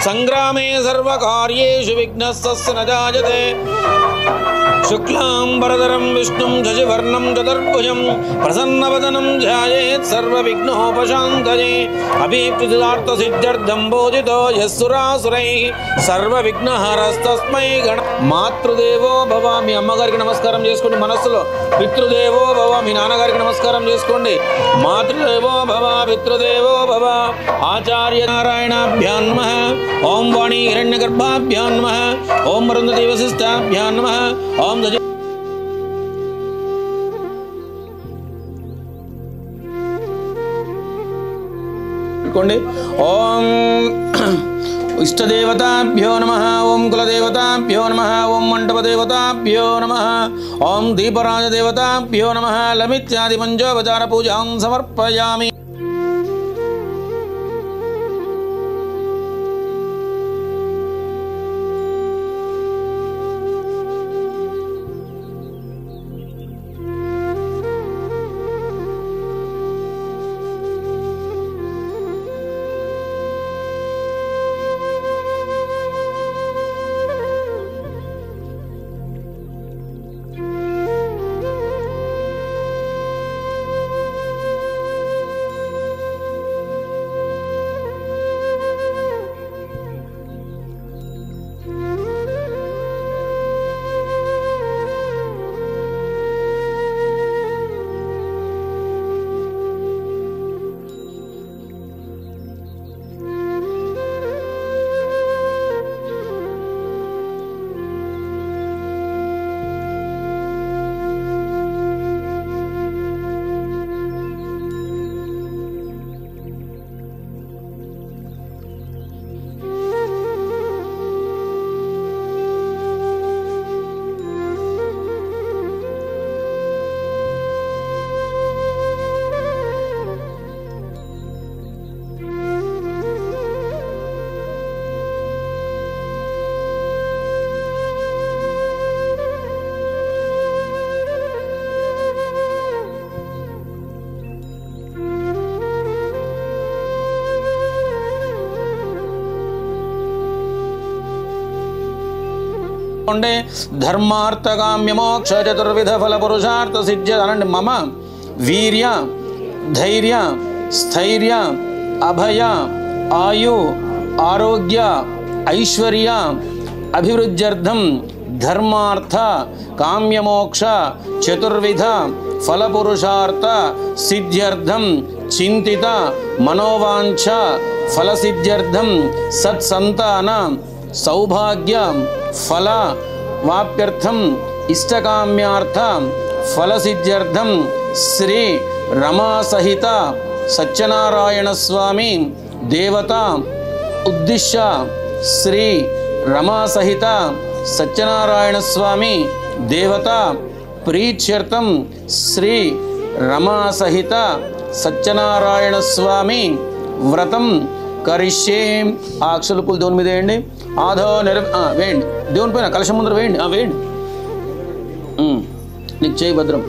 సంగ్రామే సర్వకార్యేషు విఘ్నస్తస్య న జాయతే శుక్లాంబరధరం విష్ణుం శశివర్ణం చతుర్భుజం ప్రసన్నవదనం ధ్యాయేత్ సర్వవిఘ్నోపశాంతయే అభీప్సిద్ధార్థసిద్ధ్యర్థం బోధితో యస్సురాసురైః సర్వవిఘ్నహరస్తస్మై గణ మాతృదేవో భవ. మీ అమ్మగారికి నమస్కారం చేసుకోండి మనస్సులో. పితృదేవో భవ. మీ నాన్నగారికి నమస్కారం చేసుకోండి. మాతృదేవో భవ పితృదేవో భవ. ఆచార్య నారాయణాభ్యాం నమః. ఓం వాణీ హిరణ్యగర్భాభ్యాం నమః. ఓం అరుంధతీ వశిష్ఠాభ్యాం నమః. ఓం ఓం ఇష్టదేవతాభ్యో నమః. ఓం కులదేవతాభ్యో నమః. ఓం మండపదేవతాభ్యో నమః. ఓం దీపరాజదేవతాభ్యో నమః. లమిత్యాది పంచోపచార పూజాం సమర్పయామి. ధర్మార్థకామ్య మోక్ష చతుర్విధ ఫల పురుషార్థ సిద్ధ్య అనండి. మమ వీర్య ధైర్య స్థైర్య అభయ ఆయు ఆరోగ్య ఐశ్వర్య అభివృద్ధ్యర్థం ధర్మార్థ కామ్యమోక్ష చతుర్విధ ఫల పురుషార్థ సిద్ధ్యర్థం చింతిత మనోవాంఛ ఫలసిద్ధ్యర్థం సత్సంతాన సౌభాగ్య ఫల వాప్యర్థం ఇష్టకామ్యార్థ ఫలసిద్ధ్యర్థం శ్రీ రమాసహిత సత్యనారాయణ స్వామి దేవత ఉద్దిశ్య శ్రీ రమాసహిత సత్యనారాయణ స్వామి దేవత ప్రీత్యర్థం శ్రీ రమాసహిత సత్యనారాయణ స్వామి వ్రతం కరిష్యే. ఆ అక్షలుపులు దేవుని మీద వేయండి. ఆధో వేయండి. దేవుని పైన కలశం ముందర వేయండి. వేయండి. నీకు చేయి భద్రం.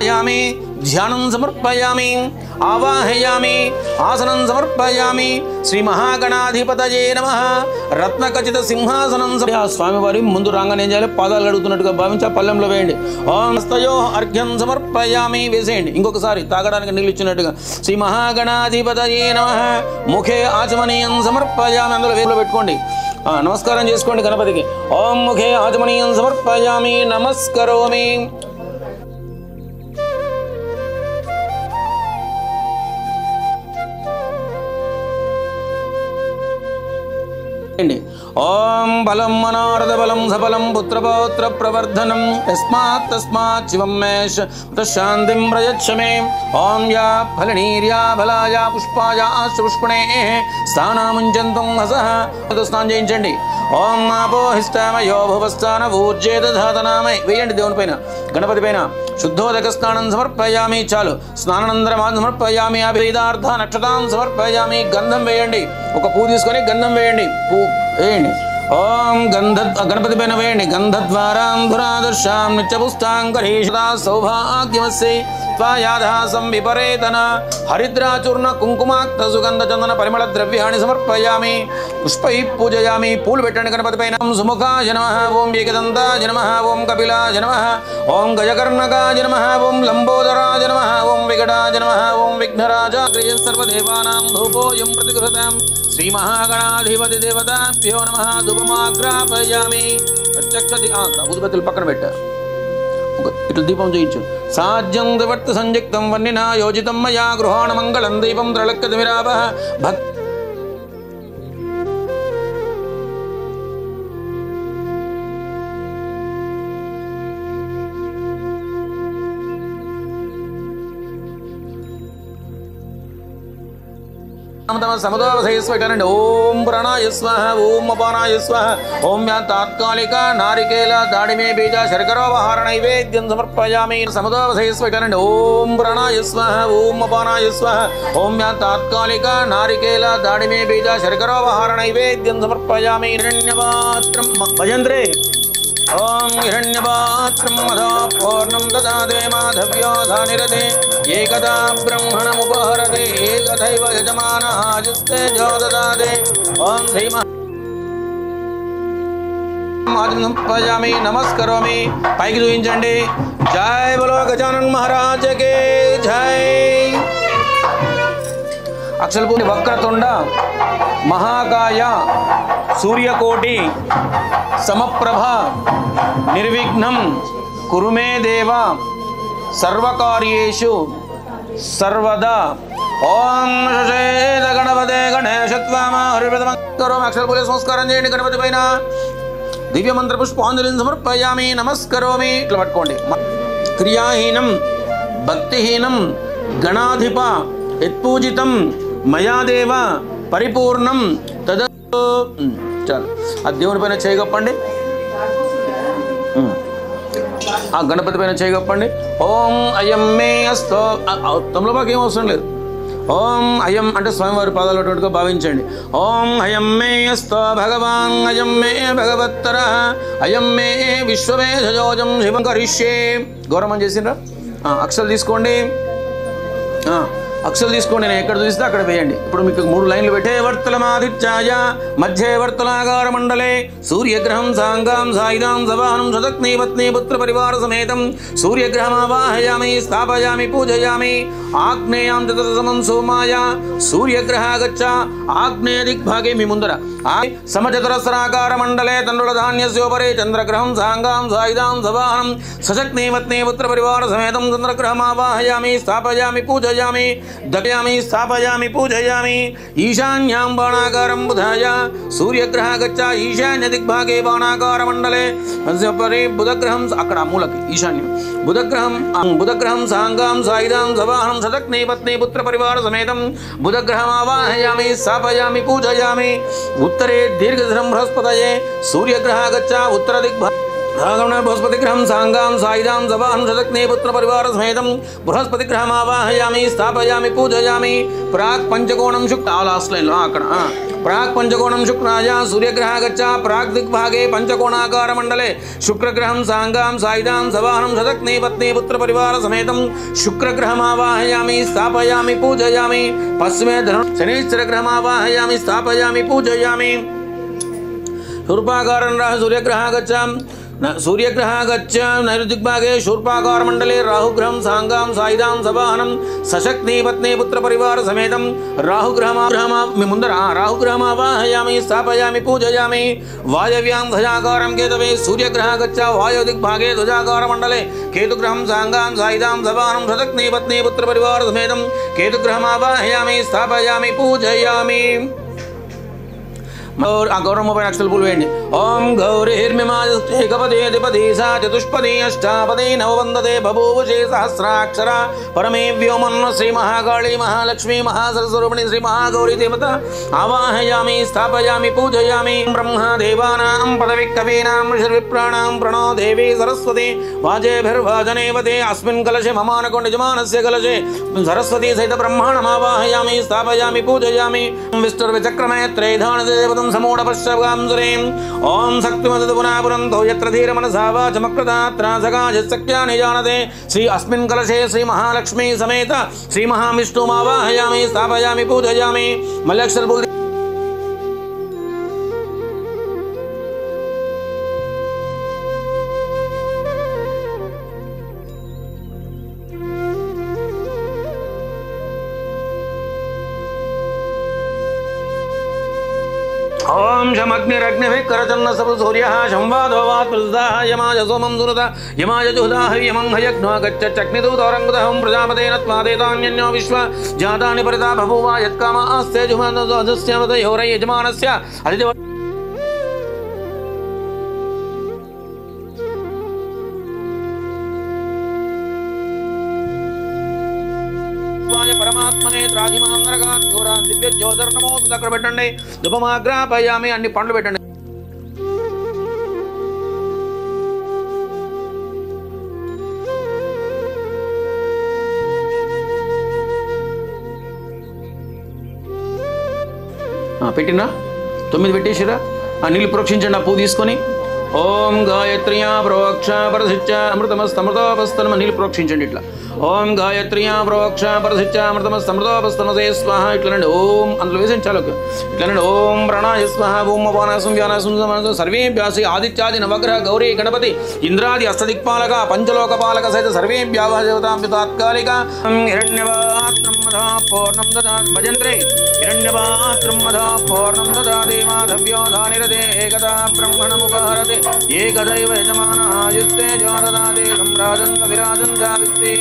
यामि ध्यानं समर्पयामि आवाहयामि आसनं समर्पयामि श्री महागणाधिपतये नमः रत्नखचित సింహాసనం స్వామి వారి ముందు రాగానే ఏం చేయాలి పాదాలు అడుగుతున్నట్టుగా భావించి ఆ పల్లెంలో వేయండి ఓం హస్తయో అర్ఘ్యం సమర్పయామి వేసేయండి ఇంకొకసారి తాగడానికి నీళ్ళు ఇచ్చినట్టుగా శ్రీ మహాగణాధిపతయే నమః ముఖే ఆచమనీయం సమర్పయామి అందులో వేలో పెట్టుకోండి నమస్కారం చేసుకోండి గణపతికి ఓం ముఖే ఆచమనీయం సమర్పయామి నమస్కరోమి ఓం బలం మనోరథ బలం సఫలం పుత్రపౌత్ర ప్రవర్ధనం యస్మాత్ తస్మాత్ శివం మేష శాంతిం ప్రయచ్చ మే ఓం యా ఫలనీర్యా ఫలాయ పుష్పాయ పుష్పణే స్థానాముంచంతం హసః స్నానం చేయించండి ఓం ఆపోహిస్తామయో భువస్థాన ఊర్జేత ధాతనామై వేయండి దేవుని పైన గణపతి పైన శుద్ధోదక స్నానం సమర్పయామి చాలు స్నానానంతరం సమర్పయామి అభిదార్థ నక్షతాం సమర్పయామి గంధం వేయండి ఒక పువ్వు తీసుకొని గంధం వేయండి పువ్వు వేయండి ఓం గణపతి పైన వేయండి గంధద్వారాం ధురాదర్శాం నిత్యపుస్తాంకరీషదా సౌభాగ్యమస్యై త్వాయాధాసం విపరేతన హరిద్రాచూర్ణ కుంకుమాక్త సుగంధ చందన పరిమళ ద్రవ్యాన్ని సమర్పయామి పుష్పై పూజయామి పూలు పెట్టండి గణపతి పైన సుముఖాయ నమః ఓం ఏకదంతాయ నమః ఓం కపిలాయ నమః ఓం గజకర్ణకాయ నమః ఓం లంబోదరాయ నమః ఓం వికటాయ నమః ఓం విఘ్నరాజాగ్రయ సర్వదేవానాం ధూపోయం ప్రతిగృహతాం శ్రీ మహాగణాధిపతి దేవతాభ్యో నమః ధూపమాగ్రాపయామి ప్రత్యక్ష ఉదుబత్తులు పక్కన పెట్టా ఇట్లా దీపం చేయించు సాధ్యం దివర్త సంయుక్తం వన్నినా యోజితం మయా గృహాణ మంగళం దీపం త్రళక్కతి విరాప భక్తి సముదోవసయస్వటనండి ఓం ప్రాణాయ స్వాహ ఓం అపానాయ స్వాహ ఓం యా తాత్కాలిక నారికేల దాడిమే బీజ శర్కరోపహార నైవేద్యం సమర్పయామి సముదోవసయస్వటనండి ఓం ప్రాణాయ స్వాహ ఓం అపానాయ స్వాహ ఓం యా తాత్కాలిక నారికేల దాడిమే బీజ శర్కరోపహార నైవేద్యం సమర్పయామి హిరణ్యపాత్రం భజంత్రే ఓం హిరణ్యపాత్రం మధో పూర్ణం దదాదే మాధవ్యోధానిరతే ఏకదా బ్రహ్మణముపహరతే ఏకదైవ యజమానః జస్తే జో దదాదే ఓం శ్రీ సమర్పయామి నమస్కరోమి పైకి చూపించండి జై బలో గజానన్ మహారాజ్ కే జై అక్షరపూర్ణి వక్రతుండ మహాకాయ సూర్యకోటి సమప్రభ నిర్విఘ్నం కురుమే దేవ సర్వకార్యేషు సర్వదా ఓం శేష గణపతే గణేశత్వామహరిప్రదమస్కరం అక్షరపూర్ణ సంస్కారం చేయండి గణపతి పైన దివ్య మంత్ర పుష్పాంజలిని సమర్పయామి నమస్కరోమి ఇట్లా పట్టుకోండి క్రియాహీనం భక్తిహీనం గణాధిప యత్పూజితం మయాదేవ పరిపూర్ణం తద చాలు ఆ దేవుని పైన చేయగప్పండి ఆ గణపతి పైన చేయగప్పండి ఓం అయం మే అస్తో తమలపాకు ఏం అవసరం లేదు ఓం అయం అంటే స్వామివారి పాదాలటువంటిగా భావించండి ఓం అయం మే అస్తో భగవాన్ అయం మే భగవత్తర అయం మే విశ్వమేధజోజం శివం కరిష్యే గౌరవం చేసిండ్రా అక్షరాలు తీసుకోండి అక్షరాలు తీసుకోండి నేను ఎక్కడ చూస్తే అక్కడ వేయండి ఇప్పుడు మీకు 3 లైన్లు పెట్టే వర్తలమాదిత్యాయ మధ్యే వర్తలాకార మండలే సూర్యగ్రహం సాంగాం సాయిదాం సవాహనం సదగ్ని పత్ని పుత్ర పరివార సమేతం సూర్యగ్రహమావాహయామి స్థాపయామి పూజయామి ఆగ్నేయాం చతుర్సమం సోమాయ సూర్యగ్రహ గచ్చ ఆగ్నేయ దిగ్భాగే మీ ముందర సమచతురస్రాకార మండలే తండ్రుల ధాన్యస్యోపరే చంద్రగ్రహం సాంగాం సాయిదాం సవాహనం సశక్ని పత్ని పుత్ర పరివార సమేతం చంద్రగ్రహమావాహయామి స్థాపయామి పూజయామి దయామి స్థాపయామి పూజయామి ఈశాన్యాం బాణాకారం బుధాయ సూర్యగ్రహ గచ్చ ఈశాన్య దిగ్భాగే బాణాకార మండలే పరే బుధగ్రహం అక్కడ మూలకి ఈశాన్యం బుధగ్రహం సాంగాం సాయిదాం సవాహనం సదగ్ని పత్ని పుత్ర పరివార సమేతం బుధగ్రహమావాహయామి స్థాపయామి పూజయామి ఉత్తరే దీర్ఘధరం బృహస్పతయే సూర్యగ్రహ గచ్చ ఉత్తర దిగ్భాగే बृहस्पतिग्रहं सांगां सायुधां सभां शतग्ने पुत्र परिवार समेतं बृहस्पतिग्रहं आवाहयामि स्थापयामि पूजयामि प्राक् पंचकोणं शुक्ल लास्ट लाइन अక్కడ प्राक् पंचकोणं शुक्राय सूर्यग्रह गच्छ प्राक् दिग्भागे पंचकोणाकार मंडले शुक्रग्रहं सांगां सायुधां सभां शतग्ने पत्नी पुत्र परिवार समेतं शुक्रग्रहं आवाहयामि स्थापयामि पूजयामि पश्चिमे शनिश्चरग्रहं आवाहयामि स्थापयामि पूजयामि शूर्पाकारं सूर्यग्रह गच्छ सूर्यग्रह गच्छ नैऋदिग्भागे शूर्पाकार मंडले राहुग्रहं सांगां सायुधां सभानं सशक्ति पत्नी पुत्र परिवार समेतं राहुग्रहं आवाहयामि स्थापयामि पूजयामि वायव्यां ध्वजाकारं केतवे सूर्यग्रह गच्छ वायुदिग्भागे ध्वजाकार मंडले केतुग्रहं सांगां सायुधां सभानं सशक्ति पत्नी पुत्र परिवार समेतं केतुग्रहं आवाहयामि स्थापयामि पूजयामि और गौरव मोबाइल अक्षर बोलवेंడి ओम गौरीर्मिमाजपदे द्विपदी सा चतुष्पदी अष्टापदी नववंदते बभूवशे सहस्राक्षर परमे व्योमन्व श्री महाकाली महालक्ष्मी महासरस्वरूपिणी श्री महागौरी देवता आवाहयामि स्थापयामि पूजयामि ब्रह्मा देवानां पदविकवीनां ऋषिर्विप्राणां प्रणो देवी सरस्वती वाजेभिर्वाजनेवते अस्मिन् कलशे ममानकोण्ड यजमानस्य कलशे सरस्वती सहित ब्रह्माणम् आवाहयामि स्थापयामि पूजयामि विष्णुर्विचक्रमे त्रैधानदेवता समूढपश्यगांसुरीं ओम शक्तिमदपुनापुरन्तो यत्र धीरमनसा वाचमकृतात्रासकाशक्त्यानि जानते श्री अस्मिन् कलशे श्री महालक्ष्मी समेत श्री महाविष्णुमावाहयामि स्थापयामि पूजयामि मल्ल्याक्षर बोल ओम शमग्निरग्निभिः करचन्न सब सूर्यः संवादोवात् प्रसुतः यमाय सोमं सुरता यमाय जुहदाः यमं हयग्नो गच्छच्चग्निदूतौरङ्गुदहं प्रजापतेन त्वादेतान्यन्यो विश्व जातानि परिता बभूव यत्काम आस्ते जुहदस्यमतयोरै यजमानस्य अतिथि परमात्मने त्राजिमांगरगान् घोरान् दिव्य ज्योतिर्नमोस्तु దగ్గర పెట్టండి ధూపమాగ్రాపయామి అన్ని పండ్లు పెట్టండి పెట్టినా 9 పెట్టేసిరా ఆ నీళ్ళు ప్రోక్షించండి ఆ పువ్వు తీసుకొని ఓం గాయత్ర్యా ప్రోక్ష పరసిచ్చ అమృతమస్తమృతోపస్తనమ నీళ్ళు ప్రోక్షించండి ఇట్లా ఓం గాయత్ర్యా ప్రోక్ష పరసిచ్చ అమృతమస్తమృతోపస్తనమే స్వాహ ఇట్లనండి ఓం అందులో వేసండి చాలు ఇట్లనండి ఓం ప్రాణాయ స్వాహ ఓం అపానాసం వ్యానాసం సర్వేభ్యాసి ఆదిత్యాది నవగ్రహ గౌరీ గణపతి ఇంద్రాది అష్టదిక్పాలక పంచలోకపాలక సహిత సర్వేభ్యావ దేవతాం తాత్కాలిక హిరణ్యవాత్రం మధా పూర్ణం దదాత్ భజంత్రే హిరణ్యవాత్రం మధా పూర్ణం దదాతి మాధవ్యోధానిరదే ఏకదా బ్రహ్మణముపహరతే ఏకదైవ యజమానయుస్తే జ్యోదదాతే సంరాజంత విరాజంజావిస్తే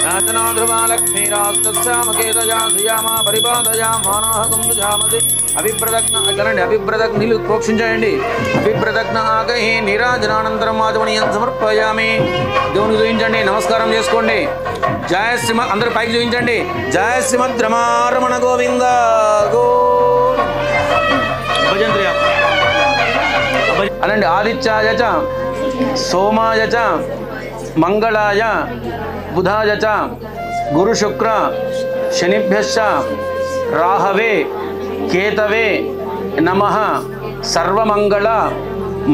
యాతనా ధ్రువాలక్ష్మీరాస్తస్యామకేతయా శ్రియామా పరిపాదయా మానాహకం దుజామతి అభిప్రదగ్న అట్లనండి అభిప్రదగ్న నీళ్ళు ప్రోక్షించండి అభిప్రదగ్న ఆగహి నీరాజనానంతరం ఆచమనీయం సమర్పయామి దేవునికి చూపించండి నమస్కారం చేసుకోండి జయ శ్రీమద్ అందరూ పైకి చూపించండి జయ శ్రీమద్ రమారమణ గోవింద గో భజంత్రియ అనండి ఆదిత్యాయ చ సోమాయ చ మంగళాయ బుధాయ చ గురు శుక్ర శనిభ్యశ్చ రాహవే కేతవే నమః సర్వమంగళ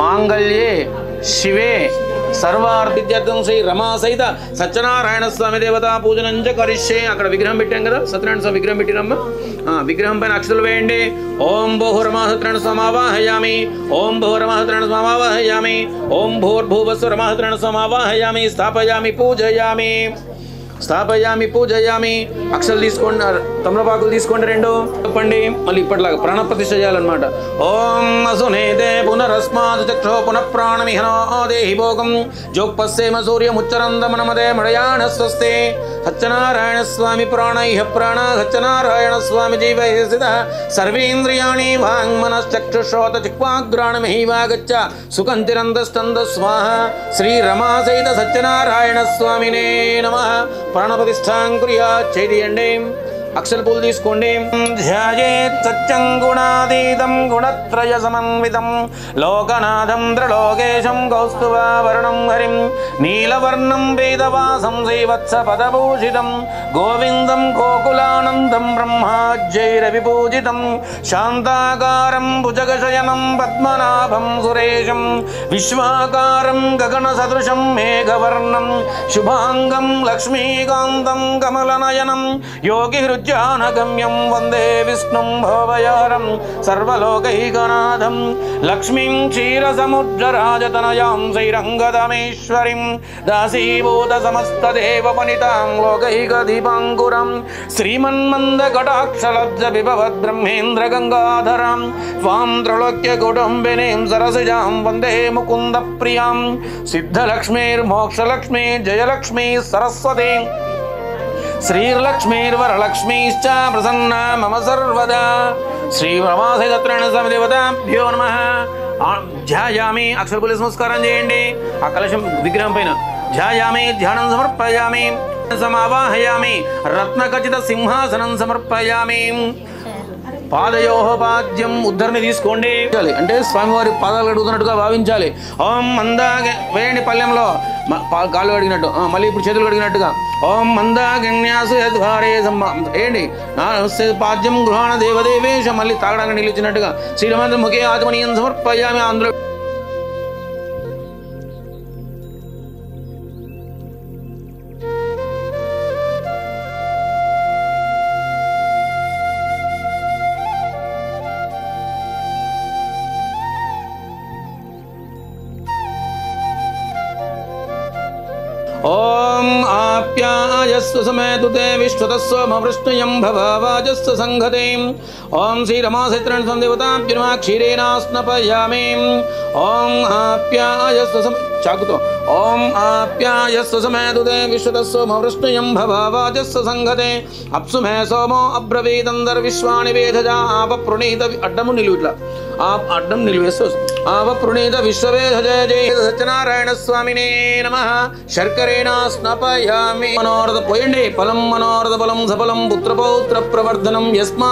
మాంగళ్యే శివే సర్వార్థిత్యర్థం శ్రీ రమా సహిత సత్యనారాయణ స్వామి దేవతా పూజనంచ కరిష్యే అక్కడ విగ్రహం పెట్టాం కదా సత్యనారాయణ స్వామి విగ్రహం పెట్టినమ్మా విగ్రహం పైన అక్షతలు వేయండి ఓం భూః రమా సత్యనారాయణ స్వామావాహయామి ఓం భూః రమా సత్యనారాయణ స్వామావాహయామి ఓం భూర్భువస్సు రమా సత్యనారాయణ స్వామావాహయామి స్థాపయామి పూజయామి స్థాపయామి పూజయామి అక్షలు తీసుకోండి తమలపాకులు తీసుకోండి రెండు చెప్పండి మళ్ళీ ఇప్పటిలాగా ప్రాణప్రతిష్ఠ చేయాలన్నమాట ఓం అసునేతే పునరస్మాత్ చక్షో పునః ప్రాణమిహనో దేహి భోగం జోక్పస్సేమ సూర్యముచ్చరందమనమదే మడయాణ స్వస్తే సత్యనారాయణ స్వామి ప్రాణైః ప్రాణ సత్యనారాయణ స్వామి జీవైస్థిత సర్వేంద్రియాణి వాంగ్మనశ్చక్షుశ్రోత చిక్వాగ్రాణమిహివాగచ్చ సుకంతిరందస్తంద స్వాహ శ్రీ రమా సహిత సత్యనారాయణ స్వామినే నమః ప్రాణప్రతిష్ఠాం కుర్యాత్ చేయండి అక్షర పూలు తీసుకోండి. ధ్యాయేత్ సత్యం గుణాతీతం గుణత్రయ సమన్వితం లోకనాథం త్రిలోకేశం కౌస్తుభావరణం హరిం నీలవర్ణం వేదవాసం శ్రీవత్స పదభూషితం గోవిందం గోకులానందం బ్రహ్మాజ్యైరవిపూజితం శాంతాకారం భుజగశయనం పద్మనాభం సురేశం విశ్వాకారం గగన సదృశం మేఘవర్ణం శుభాంగం లక్ష్మీకాంతం కమలనయనం యోగి హృద్యానగమ్యం వందే విష్ణుం భవయారం సర్వలోకైకనాథం లక్ష్మీం క్షీరసముద్రరాజతనయాం శ్రీరంగదమేశ్వరీం దాసీభూత సమస్తదేవవనితాం లోకైకదీపాంకురం శ్రీమన్మందకటాక్షలబ్జ బిభవద్ బ్రహ్మేంద్ర గంగాధరాం త్వాం త్రైలోక్య కుటుంబినీం సరసిజాం వందే ముకుంద ప్రియాం సిద్ధలక్ష్మీర్మోక్షలక్ష్మీ జయలక్ష్మీ సరస్వతి శ్రీర్లక్ష్మీర్వరలక్ష్మీశ్చ ప్రసన్నా మమ సర్వదా శ్రీరమాసేదత్రేణసమిదేవతాభ్యో నమః. ధ్యాయామి అక్షరపులి సంస్కారం చేయండి. ఆ కలశం విగ్రహం పైన ధ్యాయామి ధ్యానం సమర్పయామి సమావాహయామి రత్నఖచిత సింహాసనం సమర్పయామి. పాదయోహ పాద్యం ఉద్ధరణ తీసుకోండి. అంటే స్వామివారి పాదాలు అడుగుతున్నట్టుగా భావించాలి. ఓం మందాగ వేయండి పల్లెంలో కాళ్ళు అడిగినట్టు, మళ్ళీ ఇప్పుడు చేతులు అడిగినట్టుగా ఓం మందాగన్యాసు యద్వారే వేయండి. పాద్యం గృహాణ దేవదేవేశ మళ్ళీ తాగడానికి నిలిచినట్టుగా శ్రీరమంత్ర ముఖే ఆత్మనీయం సమర్పయామి. అందులో ఓం ఆప్యాయస్వ సమేతుతే విశ్వతస్వమవృష్ణయం భవాజస్వ సంఘతే. ఓం శ్రీరమాసైత్రేణ సందేవతాభ్యో నమః క్షీరేణ స్నపయామి. ఓం ఆప్యాయస్వ చాకుతో ఓం ఆప్యాయస్వ సమేతుతే విశ్వతస్వమవృష్ణయం భవాజస్వ సంఘతే అప్సు మే సోమో అబ్రవీదందర్ విశ్వాని వేదజా ఆపప్రణీత అడ్డము నిలువు ఇట్లా అడ్డం నిలువేస్తూ ఆవప్రణీత విశ్వవేధ జయ సత్యనారాయణ స్వామినే నమః. శర్కరేణ స్నపయామి. మనోరథ పోయండి. ఫలం మనోరథ ఫలం సఫలం పుత్రపౌత్ర ప్రవర్ధనం యస్మా.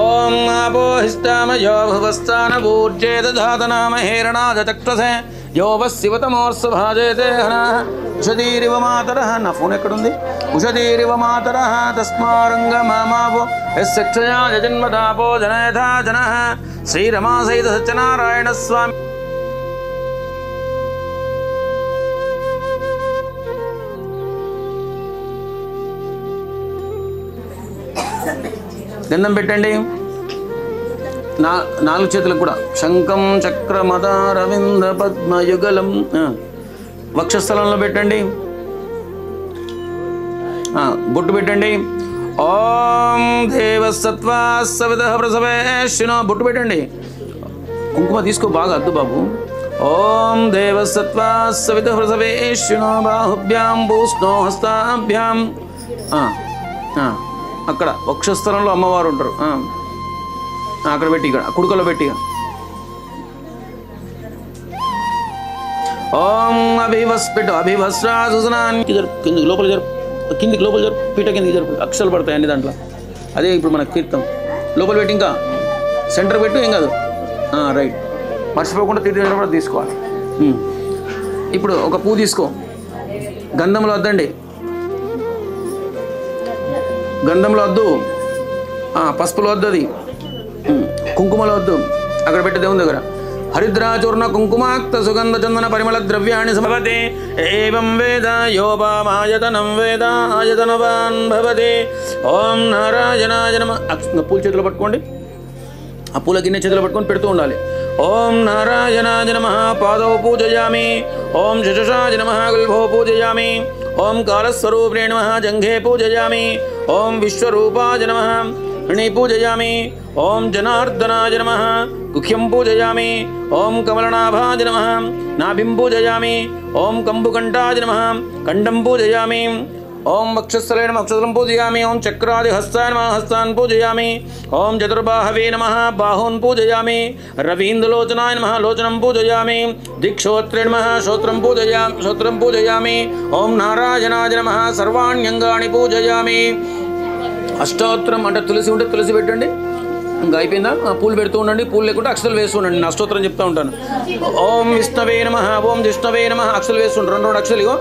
ఓం ఆపోహిస్తామయో భువస్థాన పూజ్యేత ధాతనామహేరణాద చక్షసే యోవశివతమోర్సభాజేతే హనః ఉషధీరివ మాతరః. నా ఫోన్ ఎక్కడుంది? ఉషధీరివ మాతరః తస్మారంగ మామావో యస్సక్షయా జన్మదాపో జనయథా జనః. శ్రీరమాసైత సత్యనారాయణ స్వామి. గంధం పెట్టండి. నాలుగు చేతులకు కూడా శంఖం చక్రమదారవింద పద్మయుగలం వక్షస్థలంలో పెట్టండి. బొట్టు పెట్టండి. ఓం దేవసత్వా సవితః ప్రసవేష్ణో బొట్టు పెట్టండి. కుంకుమ తీసుకో బాగా అద్దు బాబు. ఓం దేవసత్వా సవితః ప్రసవేష్ణో బాహుభ్యాం భూష్ణో హస్తాభ్యాం. అక్కడ వక్షస్థలంలో అమ్మవారు ఉంటారు. అక్కడ పెట్టి ఇక్కడ కుడుకలో పెట్టి ఓం అభివస్ పెట్టు. అభివస్రా సుజనానికి జరుపు. కిందికి లోపల జరుపు. కిందికి లోపల జరుపు. పీట కిందికి జరుపు. అక్షరాలు పడతాయి అన్ని దాంట్లో. అదే ఇప్పుడు మనకు కీర్తం. లోపల పెట్టి ఇంకా సెంటర్ పెట్టు. ఏం కాదు. రైట్. మర్చిపోకుండా తిరిగి కూడా తీసుకోవాలి. ఇప్పుడు ఒక పువ్వు తీసుకో. గంధంలో వద్దండి. గంధంలో వద్దు. పసుపులో వద్దు. అది కుంకుమలో వద్దు. అక్కడ పెట్టే దేవుని దగ్గర హరిద్రాచూర్ణ కుంకుమాక్త సుగంధ చందన పరిమళ ద్రవ్యాన్ని సమభతే. ఏవం వేద యోపామాయతనం వేద ఆయతనవాన్ భవతే. ఓం నారాయణాయ నమః. పూల చేతులు పట్టుకోండి. ఆ పూల గిన్నె చేతులు పట్టుకొని పెడుతూ ఉండాలి. ఓం నారాయణాయ నమః. పాదౌ పూజయామి. ఓం శశశాయ నమః. గుల్భో పూజయామి. ఓం కాలస్వరూపిణే నమః. జంఘే పూజయామి. ఓం విశ్వరూపాయ నమః. ऋणी पूजयामि. ओम जनार्दनाय नमः. गुह्यं पूजयामि. ओम कमलनाभाय नमः. नाभिं पूजयामि. ओम कंबुकंठाय नमः. कंडं पूजयामि. ఓం వక్షస్థలే నమః వక్షస్థలం పూజయామి. ఓం చక్రాదిహస్తాయ నమః హస్తాన్ పూజయామి. ఓం చతుర్బాహవే నమః బాహూన్ పూజయామి. రవీంద్రలోచనాయ నమః లోచనం పూజయామి. దిక్షోత్రే నమః శ్రోత్రం పూజయామి. ఓం నారాయణాయ నమః సర్వాణ్యంగాని పూజయామి. అష్టోత్తరం అంటే తులసి ఉంటే తులసి పెట్టండి. ఇంకా అయిపోయిందా? పూలు పెడుతూ ఉండండి. పూలు లేకుంటే అక్షతలు వేస్తూ ఉండండి. నేను అష్టోత్తరం చెప్తా ఉంటాను. ఓం విష్ణవే నమః ఓం జిష్ణవే నమః అక్షతలు వేస్తుంటారు. రెండు అక్షలు ఇగో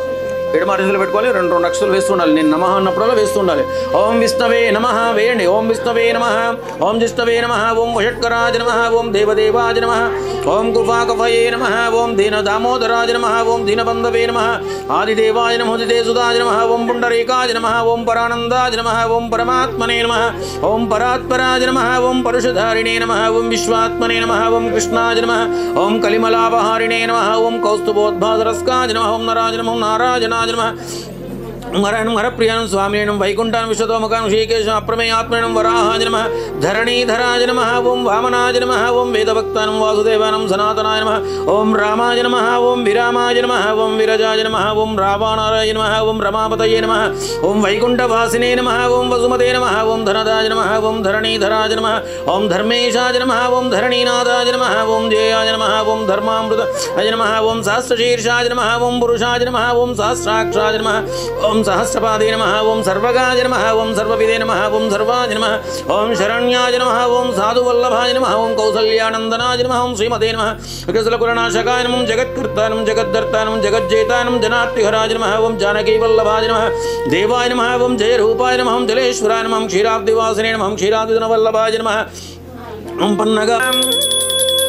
ఎడమ అక్షలు పెట్టుకోవాలి. రెండు అక్షలు వేస్తుండాలి. నేను నమః అన్నప్పుడల్లా వేస్తుండాలి. ఓం విష్ణవే నమః వేయండి. ఓం విష్ణవే నమః ఓం జిష్ణవే నమః ఓం వషట్కరాజ నమః ఓం దేవదేవాజ నమః ఓం కృపాకఫయే నమః ఓం దీన దామోదరాజ నమః ఓం దీనబంధవే నమః ఆదిదేవాయ నమః ఉదితేసుదాజ నమః ఓం పుండరీకాజ నమః ఓం పరానందాజ నమః ఓం పరమాత్మనే నమః ఓం పరాత్పరాజ నమః ఓం పరుషధారిణే నమః ఓం విశ్వాత్మనే నమః ఓం కృష్ణాజ నమః ఓం కలిమలాపహారిణే నమః ఓం కౌస్తుభోద్భాసరస్కాజ నమః ఓం నరాజ నమః నారాజన హరణం హరప్రియానం స్వామినం వైకుంఠానం విశ్వతోముఖానం శ్రీకేశం అప్రమేయాత్మనం వరాహాయ నమః ధరణీధరాయ నమః ఓం వామనాయ నమః ఓం వేదభక్తానం వాసుదేవానం సనాతనాయ నమః ఓం రామాయ నమః ఓం విరామాయ నమః ఓం విరజాయ నమః ఓం రావాణాయ నమః ఓం రమాపతయే నమః ఓం వైకుంఠవాసినే నమః ఓం వసుమతే నమః ఓం ధనదాయ నమః ఓం ధరణీధరాయ నమః ఓం ధర్మేశాయ నమః ఓం ధరణీనాథాయ నమః ఓం జయాయ నమః ఓం ధర్మామృతాయ నమః ఓం సహస్రశీర్షాయ నమః ఓం పురుషాయ నమః ఓం సహస్రాక్షాయ నమః ఓం सहस्रपादे नमः ओं सर्वगाय नमः ओं सर्वविदे नमः ओं सर्वाय नमः ओं शरण्याय नमः ओं साधुवल्लभाय नमः ओं कौसल्यानन्दनाय नमः ओं श्रीमते नमः अखिलकुलनाशकाय नमः जगत्कृताय नमः जगद्धर्ताय नमः जगज्जेताय नमः जनार्तिहराय नमः ओं जानकीवल्लभाय नमः देवाय नमः ओं जयरूपाय नमः ओं जलेश्वराय नमः ओं क्षीराब्दिवासिने नमः ओं क्षीराब्दिवल्लभाय नमः ओं पन्नगा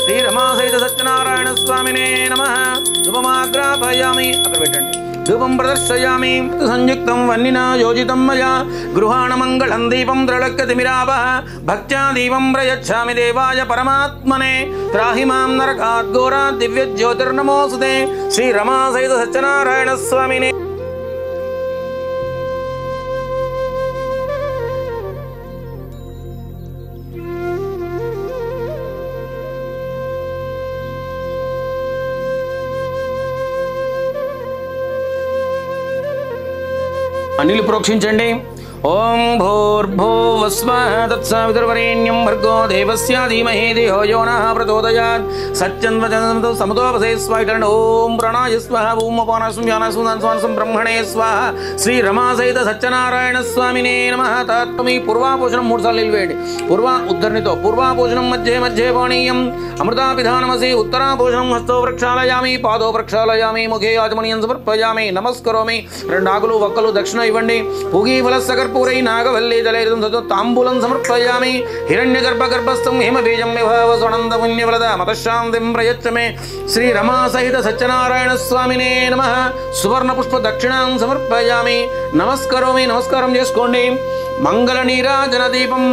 श्री रमासहित सत्यनारायण स्वामिने नमः शुभमाग्रापयामि अगर बैठंడి धूपं प्रदर्शयामि संयुक्तं वह्निना योजितं मया गृहाण मङ्गलं दीपं द्रलक्कतिमिरावः भक्त्या दीपं प्रयच्छामि देवाय परमात्मने त्राहि मां नरकात् घोरात् दिव्यज्योतिर्नमोऽस्तुते श्री रमासहित सत्यनारायण स्वामिने అనిల్ ప్రోక్షించండి. ఓం భూర్భువస్వః తత్సవితుర్వరేణ్యం భర్గో దేవస్య ధీమహి ధియో యో నః ప్రచోదయాత్ సత్యం వదन्तు సమతోపసే స్వాహ. ఓం ప్రణాయ స్వాహ ఓం అపానస్వం జ్ఞానస్వం బ్రహ్మణే స్వాహ. శ్రీ రమాసహిత సత్యనారాయణ స్వామినే నమః. తత్మి పూర్వాపోషణం 3 సార్లు నిలవేయండి. ఉద్ధరణితో పూర్వాపోషణం మధ్యే మధ్యే పాణీయం అమృతాపిధానమసి ఉత్తరాపోషణం హస్తో ప్రక్షాళయామి పాదో ప్రక్షాళయామి ముఖే ఆచమనీయం సమర్పయామి నమస్కరోమి. 2 ఆకులు ఒక్కలు దక్షిణ ఇవ్వండి. పూగీఫల సకర్పూరై నాగవల్లీ దళైర్దం సతో తాంబూలం సమర్పయామి. హిరణ్యగర్భగర్భస్థం హిమబీజం విభావ స్వనంద పుణ్యవలద మతశాంతిం ప్రయచ్చమే. శ్రీ రమాసహిత సత్యనారాయణ స్వామినే నమః. సువర్ణ పుష్ప దక్షిణాం సమర్పయామి నమస్కరోమి. నమస్కారం చేసుకోండి. మంగళ నీరాజన దీపం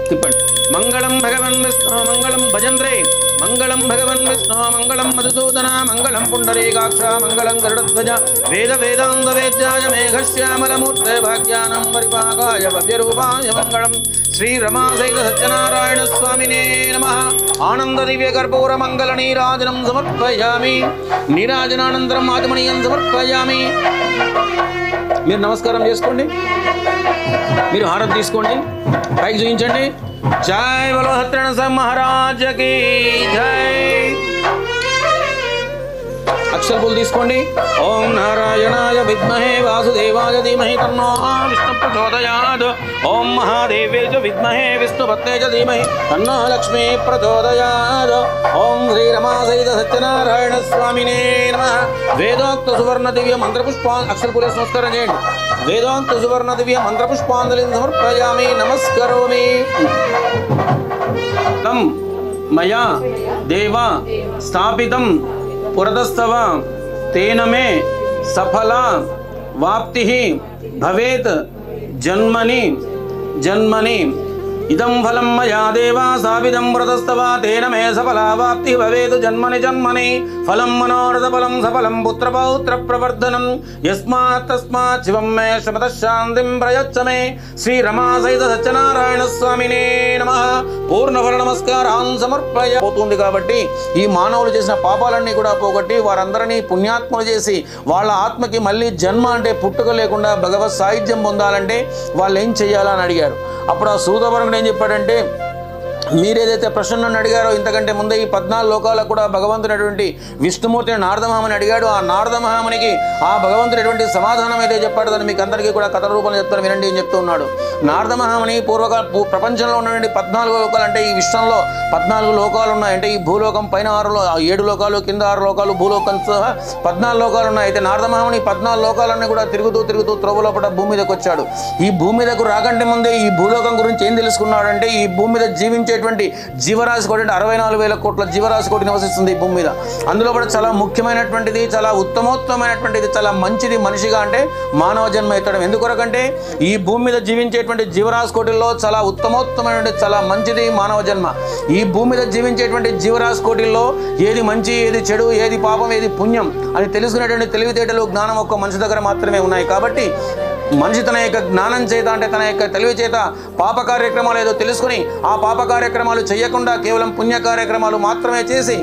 తిప్పండి. మంగళం భగవన్ విష్ణు మంగళం భజంత్రే మంగళం భగవన్ విష్ణు మంగళం మధుసూదన మంగళం పుండరీకాక్ష మంగళం గరుడధ్వజ వేద వేదాంత వేద్యాయ మేఘశ్యామలమూర్తే భాగ్యానం పరిపాకాయ భవ్యరూపాయ మంగళం. శ్రీ రమాసహిత సత్యనారాయణ స్వామినే నమః. ఆనంద దివ్య కర్పూర మంగళ నీరాజనం సమర్పయామి. నీరాజనానంతరం ఆచమనీయం సమర్పయామి. మీరు నమస్కారం చేసుకోండి. మీరు హారతి తీసుకోండి. పైకి చూపించండి. జై బలో హత్రణ మహారాజ్ की జై. అక్షర పూలు తీసుకోండి. ఓం నారాయణాయ విద్మహే వాసుదేవాయ ధీమహి తన్నో విష్ణు ప్రచోదయాత్. ఓం మహాదేవే చ విద్మహే విష్ణుపత్నే చ ధీమహి తన్నో లక్ష్మీ ప్రచోదయాత్. ఓం శ్రీ రమాసహిత సత్యనారాయణ స్వామినే నమః. వేదోక్త సువర్ణ దివ్య మంత్రపుష్పా అక్షర పూలే నమస్కారం చేయండి. వేదోక్త సువర్ణ దివ్య మంత్రపుష్పాంజలిం సమర్పయామి నమస్కరోమి. మయా దేవ స్థాపితం పురదస్తవ తేన మే సఫల వాప్తి భవేత్ జన్మని జన్మని ఇదం ఫలం మయా దేవా సావిదం వ్రతస్తవ తేన మే సఫలావాప్తి భవేతు జన్మని జన్మని ఫలం మనోరథ ఫలం సఫలం పుత్ర పౌత్ర ప్రవర్ధనం యస్మాత్ తస్మాత్ శివం మే శ్రమత శాంతిం ప్రయచ్చ మే శ్రీ రమా సహిత సత్యనారాయణ స్వామినే నమః. పూర్ణఫల నమస్కారాన్ సమర్పయ. పోతుంది కాబట్టి ఈ మానవులు చేసిన పాపాలన్నీ కూడా పోగొట్టి వారందరినీ పుణ్యాత్మలు చేసి వాళ్ళ ఆత్మకి మళ్ళీ జన్మ అంటే పుట్టుక లేకుండా భగవత్ సాయుధ్యం పొందాలంటే వాళ్ళు ఏం చెయ్యాలని అడిగారు. అప్పుడు ఆ సూతవరుడు ఏం చెప్పాడంటే, మీరేదైతే ప్రశ్న నన్ను అడిగారో ఇంతకంటే ముందే ఈ 14 లోకాలకు కూడా భగవంతుడైనటువంటి విష్ణుమూర్తిని నారదమహాముని అడిగాడు. ఆ నారదమహామునికి ఆ భగవంతుడైనటువంటి సమాధానం అయితే చెప్పాడు. దాన్ని మీకు అందరికీ కూడా కథ రూపంలో చెప్తాను, వినండి అని చెప్తూ ఉన్నాడు. నారదమహాముని ప్రపంచంలో ఉన్నటువంటి 14 లోకాలు అంటే ఈ విశ్వంలో 14 లోకాలు ఉన్నాయి. అంటే ఈ భూలోకం పైన 7 లోకాలు, కింద 6 లోకాలు, భూలోకం సహా 14 లోకాలు ఉన్నాయి. అయితే నారదమహాముని 14 లోకాలన్నీ కూడా తిరుగుతూ త్రోవలోపట భూమి మీదకి వచ్చాడు. ఈ భూమి మీదకు రాకంటే ముందే ఈ భూలోకం గురించి ఏం తెలుసుకున్నాడంటే, ఈ భూమి మీద జీవించేటువంటి జీవరాశి కోటి 64,000 కోట్ల జీవరాశి కోటి నివసిస్తుంది ఈ భూమి మీద. అందులో కూడా చాలా ముఖ్యమైనటువంటిది, చాలా ఉత్తమోత్తమైనటువంటిది, చాలా మంచిది మనిషిగా అంటే మానవ జన్మ ఎత్తడం. ఎందుకొరకంటే ఈ భూమి మీద జీవించేటువంటి జీవరాశి కోటిల్లో చాలా ఉత్తమోత్తమైనటువంటి, చాలా మంచిది మానవ జన్మ. ఈ భూమి మీద జీవించేటువంటి జీవరాశి కోటిల్లో ఏది మంచి, ఏది చెడు, ఏది పాపం, ఏది పుణ్యం అని తెలుసుకునేటువంటి తెలివితేటలు, జ్ఞానం ఒక్క మనిషి దగ్గర మాత్రమే ఉన్నాయి. కాబట్టి మనిషి తన యొక్క జ్ఞానం చేత అంటే తన యొక్క తెలివి చేత పాప కార్యక్రమాలు ఏదో తెలుసుకుని ఆ పాప కార్యక్రమాలు చేయకుండా కేవలం పుణ్య కార్యక్రమాలు మాత్రమే చేసి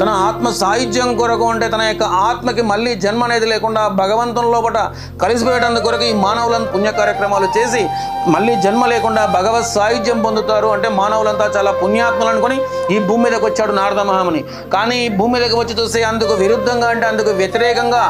తన ఆత్మ సాయుధ్యం కొరకు అంటే తన యొక్క ఆత్మకి మళ్ళీ జన్మ అనేది లేకుండా భగవంతుని లోపల కలిసిపోయేటందుకు కొరకు ఈ మానవులను పుణ్య కార్యక్రమాలు చేసి మళ్ళీ జన్మ లేకుండా భగవత్ సాయుధ్యం పొందుతారు. అంటే మానవులంతా చాలా పుణ్యాత్మలు అనుకుని ఈ భూమి మీదకి వచ్చాడు నారద మహాముని. కానీ ఈ భూమి మీదకి వచ్చి చూస్తే అందుకు విరుద్ధంగా అంటే అందుకు వ్యతిరేకంగా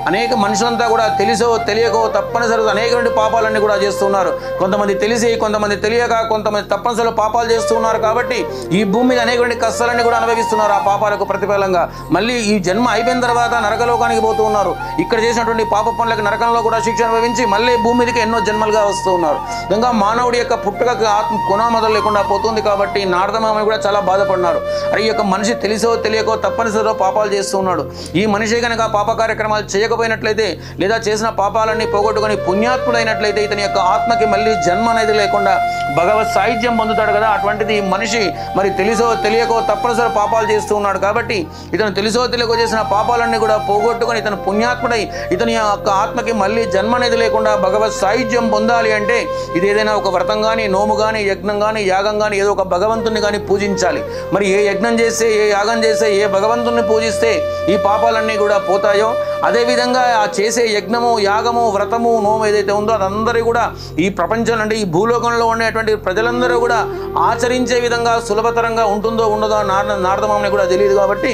అనేక మనుషులంతా కూడా తెలిసో తెలియకో తప్పనిసరిగా అనేకటువంటి పాపాలన్నీ కూడా చేస్తున్నారు. కొంతమంది తెలిసి, కొంతమంది తెలియక, కొంతమంది తప్పనిసరిగా పాపాలు చేస్తున్నారు. కాబట్టి ఈ భూమి మీద అనేకటువంటి కష్టాలన్నీ కూడా అనుభవిస్తున్నారు. ఆ పాపాలకు ప్రతిఫలంగా మళ్ళీ ఈ జన్మ అయిపోయిన తర్వాత నరకలోకానికి పోతూ ఉన్నారు. ఇక్కడ చేసినటువంటి పాప పనులకు నరకంలో కూడా శిక్ష అనుభవించి మళ్ళీ భూమి మీదకి ఎన్నో జన్మలుగా వస్తూ ఉన్నారు. ఇంకా మానవుడి యొక్క పుట్టుకకు ఆత్మ కొనామదలు లేకుండా పోతుంది. కాబట్టి నారదమహాముని కూడా చాలా బాధపడినారు. అరే, ఈ యొక్క మనిషి తెలిసో తెలియకో తప్పనిసరిగా పాపాలు చేస్తూ ఉన్నాడు. ఈ మనిషి కనుక పాప కార్యక్రమాలు చేయకపోయినట్లయితే లేదా చేసిన పాపాలన్నీ పోగొట్టుకొని పుణ్యాత్ముడైనట్లయితే ఇతని యొక్క ఆత్మకి మళ్ళీ జన్మ అనేది లేకుండా భగవత్ సాయుధ్యం పొందుతాడు కదా. అటువంటిది ఈ మనిషి మరి తెలిసో తెలియకో తప్పనిసరి పాపాలు చేస్తూ ఉన్నాడు. కాబట్టి ఇతను తెలిసో తెలియకో చేసిన పాపాలన్నీ కూడా పోగొట్టుకొని ఇతను పుణ్యాత్ముడై ఇతని యొక్క ఆత్మకి మళ్ళీ జన్మ అనేది లేకుండా భగవత్ సాయుధ్యం పొందాలి అంటే ఇది ఏదైనా ఒక వ్రతం కానీ, నోము కానీ, యజ్ఞం కానీ, యాగం కానీ ఏదో ఒక భగవంతుని కానీ పూజించాలి. మరి ఏ యజ్ఞం చేస్తే, ఏ యాగం చేస్తే, ఏ భగవంతుని పూజిస్తే ఈ పాపాలన్నీ కూడా పోతాయో అదేవిధంగా ఆ చేసే యజ్ఞము, యాగము, వ్రతము, నోము ఏదైతే ఉందో అదందరూ కూడా ఈ ప్రపంచంలో అంటే ఈ భూలోకంలో ఉండేటువంటి ప్రజలందరూ కూడా ఆచరించే విధంగా సులభతరంగా ఉంటుందో ఉండదో నారదమహాముని కూడా తెలియదు. కాబట్టి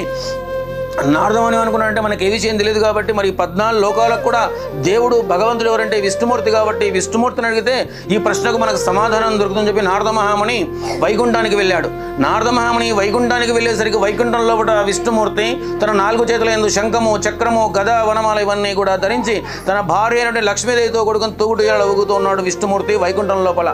నారదమని అనుకున్నారంటే మనకి ఏ విషయం తెలియదు. కాబట్టి మరి 14 లోకాలకు కూడా దేవుడు భగవంతుడు ఎవరంటే విష్ణుమూర్తి. కాబట్టి విష్ణుమూర్తిని అడిగితే ఈ ప్రశ్నకు మనకు సమాధానం దొరుకుతుందని చెప్పి నారదమహాముని వైకుంఠానికి వెళ్ళాడు. నారదమహాముని వైకుంఠానికి వెళ్ళేసరికి వైకుంఠంలో కూడా విష్ణుమూర్తి తన 4 చేతుల యందు శంఖము, చక్రము, గద, వనమాల ఇవన్నీ కూడా ధరించి తన భార్య అయినటువంటి లక్ష్మీదేవితో కొడుకుని తూగుడుయాలు ఊగుతూ ఉన్నాడు విష్ణుమూర్తి వైకుంఠం లోపల.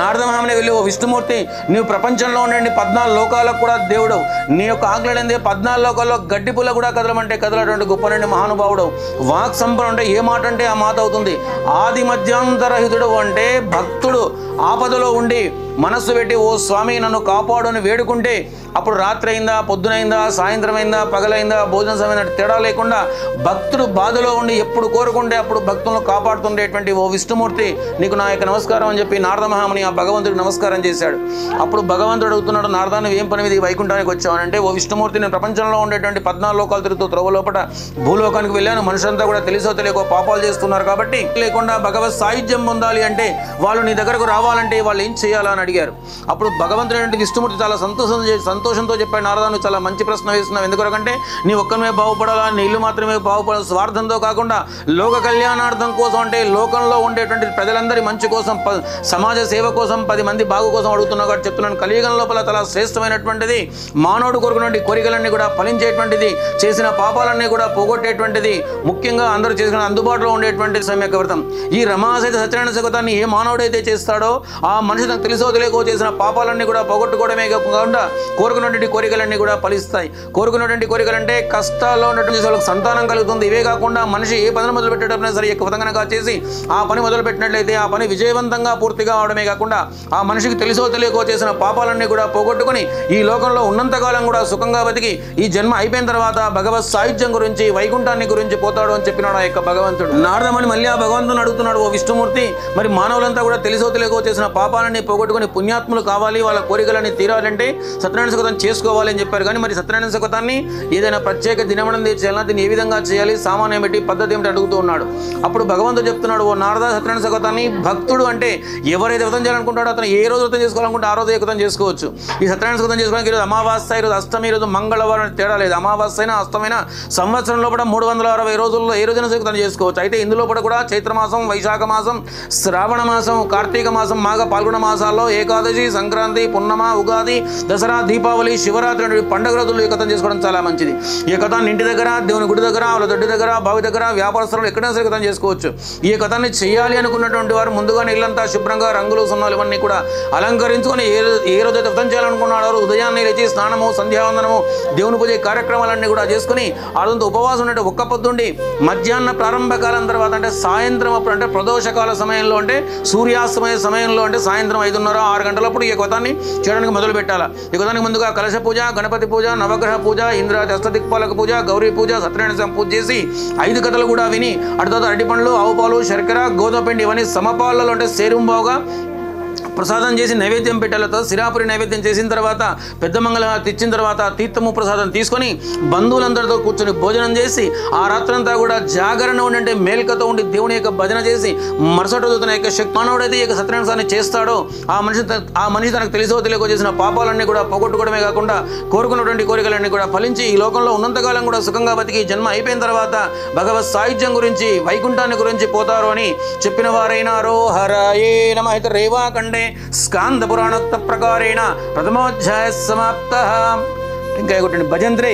నారదమహాముని వెళ్ళి, ఓ విష్ణుమూర్తి, నీవు ప్రపంచంలో ఉండే 14 లోకాలకు కూడా దేవుడు. నీ యొక్క ఆజ్ఞలందే 14 లోకాల్లో గడ్డిపుల కూడా కదలమంటే కదలటువంటి గొప్ప నుండి మహానుభావుడు. వాక్ సంపన్నుడు అంటే ఏ మాట అంటే ఆ మాట అవుతుంది. ఆది మధ్యాంతరహితుడు అంటే భక్తుడు ఆపదలో ఉండి మనస్సు పెట్టి ఓ స్వామి నన్ను కాపాడు అని వేడుకుంటే అప్పుడు రాత్రి అయిందా, పొద్దునైందా, సాయంత్రం అయిందా, పగలైందా, భోజన సమయం తేడా లేకుండా భక్తుడు బాధలో ఉండి ఎప్పుడు కోరుకుంటే అప్పుడు భక్తులను కాపాడుతుండేటువంటి ఓ విష్ణుమూర్తి, నీకు నా యొక్క నమస్కారం అని చెప్పి నారదమహాముని ఆ భగవంతుడికి నమస్కారం చేశాడు. అప్పుడు భగవంతుడు అడుగుతున్నాడు, నారదా నువ్వు ఏం పని మీద వైకుంఠానికి వచ్చావు అంటే, ఓ విష్ణుమూర్తి నేను ప్రపంచంలో ఉండేటువంటి 14 లోకాలు తిరుగుతూ త్రోవలోపట భూలోకానికి వెళ్ళాను. మనుషులంతా కూడా తెలిసో తెలియకో పాపాలు చేస్తున్నారు. కాబట్టి లేకుండా భగవత్ సాయుధ్యం పొందాలి అంటే వాళ్ళు నీ దగ్గరకు రావాలంటే వాళ్ళు ఏం చేయాలని అడిగారు. అప్పుడు భగవంతుడు విష్ణుమూర్తి చాలా సంతోషంతో చెప్పాడు, నారదా నువ్వు చాలా మంచి ప్రశ్న వేస్తున్నావు. ఎందుకంటే నీ ఒక్కరిమే బాగుపడాలా, నీ ఇల్లు మాత్రమే బాగుపడాలి, స్వార్థంతో కాకుండా లోక కళ్యాణార్థం కోసం అంటే లోకంలో ఉండేటువంటి ప్రజలందరి మంచి కోసం, సమాజ సేవ కోసం, 10 మంది బాగు కోసం అడుగుతున్నా కాబట్టి చెప్తున్నాను. కలియుగం లోపల చాలా శ్రేష్టమైనటువంటిది మానవుడు కోరుకున్నటువంటి కోరికలన్నీ కూడా ఫలించేటువంటిది, చేసిన పాపాలన్నీ కూడా పోగొట్టేటువంటిది, ముఖ్యంగా అందరూ చేసుకున్న అందుబాటులో ఉండేటువంటి సమ్యక వ్రతం. ఈ రమాసహిత సత్యనారాయణ వ్రతాన్ని ఏ మానవుడైతే చేస్తాడో ఆ మనిషి తనకు తెలుసో తెలియకో చేసిన పాపాలన్నీ కూడా పోగొట్టుకోవడమే కాకుండా కోరుకున్నటువంటి కోరికలన్నీ కూడా ఫలిస్తాయి. కోరుకున్నటువంటి కోరికలంటే కష్టాల్లో ఉన్నటువంటి వాళ్ళకి సంతానం కలుగుతుంది. ఇవే కాకుండా మనిషి ఏ పని మొదలు పెట్టేటప్పుడు సరే ఎక్కువ విధంగా చేసి ఆ పని మొదలు పెట్టినట్లయితే ఆ పని విజయవంతంగా పూర్తిగా అవడమే కాకుండా ఆ మనిషికి తెలుసో తెలియకో చేసిన పాపాలన్నీ కూడా పోగొట్టుకుని ఈ లోకంలో ఉన్నంతకాలం కూడా సుఖంగా బతికి ఈ జన్మ అయిపోయిన తర్వాత భగవత్ సాయుధ్యం గురించి వైకుంఠాన్ని గురించి పోతాడు అని చెప్పినాడు ఆ యొక్క భగవంతుడు. నారదమని మళ్ళీ ఆ భగవంతుని అడుగుతున్నాడు, ఓ విష్ణుమూర్తి, మరి మానవులంతా కూడా తెలుసో తెలియకో చేసిన పాపాలన్నీ పోగొట్టుకుని పుణ్యాత్ములు కావాలి, వాళ్ళ కోరికలన్నీ తీరాలంటే సత్యనారాయణ శతకం చేసుకోవాలి అని చెప్పారు. కానీ మరి సత్యనారాయణ శతకాన్ని ఏదైనా ప్రత్యేక దినమనం చేయాలా, దీన్ని ఏ విధంగా చేయాలి, సామాన్యం పెట్టి పద్ధతి ఏమిటి అడుగుతూ ఉన్నాడు. అప్పుడు భగవంతుడు చెప్తున్నాడు, ఓ నారద, సత్యనారాయణ శతకాన్ని భక్తుడు అంటే ఎవరైతే వ్రతం చేయాలనుకుంటాడో అతను ఏ రోజు వ్రతం చేసుకోవాలనుకుంటే ఆ రోజు వ్రతం చేసుకోవచ్చు. ఈ సత్యనారాయణ శతకం చేసుకోవడానికి ఈరోజు అమావాస్య, ఈరోజు అష్టమి, ఈరోజు మంగళవారం తేడా లేదు. అమావాస్య అయినా అష్టమైన సంవత్సరంలో కూడా 360 రోజుల్లో ఏ రోజున వ్రతం చేసుకోవచ్చు. అయితే ఇందులో కూడా చైత్రమాసం, వైశాఖ మాసం, శ్రావణ మాసం, కార్తీక మాసం, మాఘ పాల్గొన మాసాల్లో ఏకాదశి, సంక్రాంతి, పున్నమ, ఉగాది, దసరా, దీపావళి, శివరాత్రి పండుగ రోజుల్లో ఈ కథం చేసుకోవడం చాలా మంచిది. ఈ కథాన్ని ఇంటి దగ్గర, దేవుని గుడి దగ్గర, వాళ్ళ దొడ్డి దగ్గర, బావి దగ్గర, వ్యాపారస్తులు ఎక్కడైనా సరే కథం చేసుకోవచ్చు. ఈ కథాన్ని చేయాలి అనుకున్నటువంటి వారు ముందుగానే ఇల్లంతా శుభ్రంగా రంగులు సున్నాలు ఇవన్నీ కూడా అలంకరించుకొని ఏ రోజైతే వ్రతం చేయాలనుకున్నాడో ఉదయాన్నే లేచి స్నానము, సంధ్యావందనము, దేవుని పూజ కార్యక్రమాలన్నీ కూడా చేసుకుని ఆ రోజు ఉపవాసం ఉంటే ఒక్క పొద్దుండి మధ్యాహ్న ప్రారంభ కాలం తర్వాత అంటే సాయంత్రం అప్పుడు అంటే ప్రదోషకాల సమయంలో అంటే సూర్యాస్తమయ సమయంలో అంటే సాయంత్రం 5:30-6 గంటలప్పుడు ఈ వ్రతాన్ని చేయడానికి మొదలు పెట్టాలి. ఈ వ్రతానికి ముందుగా కలశ పూజ, గణపతి పూజ, నవగ్రహ పూజ, ఇంద్రాది అష్టదిక్పాలక పూజ, గౌరీ పూజ, సత్యనారాయణ పూజ చేసి 5 కథలు కూడా విని అటు తర్వాత అరటి పండ్లు, ఆవు పాలు, శర్కర, గోధుమ పిండి ఇవన్నీ సమపాలలో అంటే సేరుంబావుగా ప్రసాదం చేసి నైవేద్యం పెట్టాలి. సిరాపురి నైవేద్యం చేసిన తర్వాత పెద్ద మంగళహారతి ఇచ్చిన తర్వాత తీర్థము ప్రసాదం తీసుకొని బంధువులందరితో కూర్చొని భోజనం చేసి ఆ రాత్రంతా కూడా జాగరణ ఉండి మేల్కతో ఉండి దేవుని యొక్క భజన చేసి మరుసటి రోజు తన యొక్క శక్తి మానవుడైతే ఈ యొక్క సత్యనారాయణ చేస్తాడో ఆ మనిషి తనకు తెలిసో తెలియకో చేసిన పాపాలన్నీ కూడా పోగొట్టుకోవడమే కాకుండా కోరుకున్నటువంటి కోరికలన్నీ కూడా ఫలించి ఈ లోకంలో ఉన్నంతకాలం కూడా సుఖంగా బతికి జన్మ అయిపోయిన తర్వాత భగవత్ సాయుధ్యం గురించి వైకుంఠాన్ని గురించి పోతారు అని చెప్పిన వారైనారో. హరయే నమః. రేవాఖండే స్కాంద పురాణోక్త ప్రకారేణ ప్రథమోధ్యాయ సమాప్త. ఇంకా కొట్టండి భజంత్రే.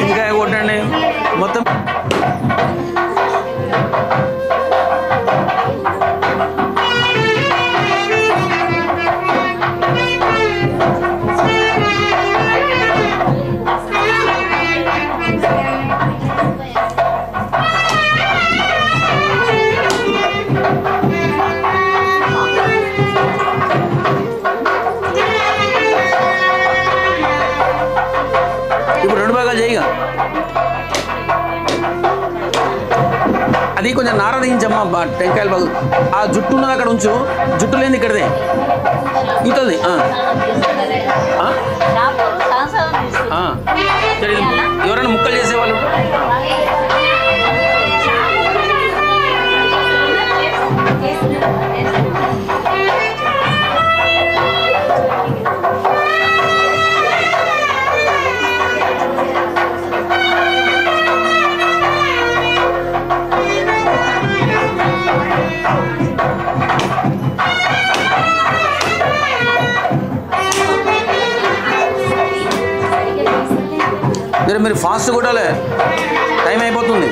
ఇంకా కొట్టండి మొత్తం. ఇప్పుడు 2 భాగాలు చేయగా అది కొంచెం నారదించమ్మా టెంకాయలు బాగు. ఆ జుట్టు ఉన్నది అక్కడ ఉంచు, జుట్టు లేని ఇక్కడదే ఇతది. ఎవరైనా ముక్కలు చేసేవాళ్ళు మీరు ఫాస్ట్ కొట్టాలి, టైం అయిపోతుంది.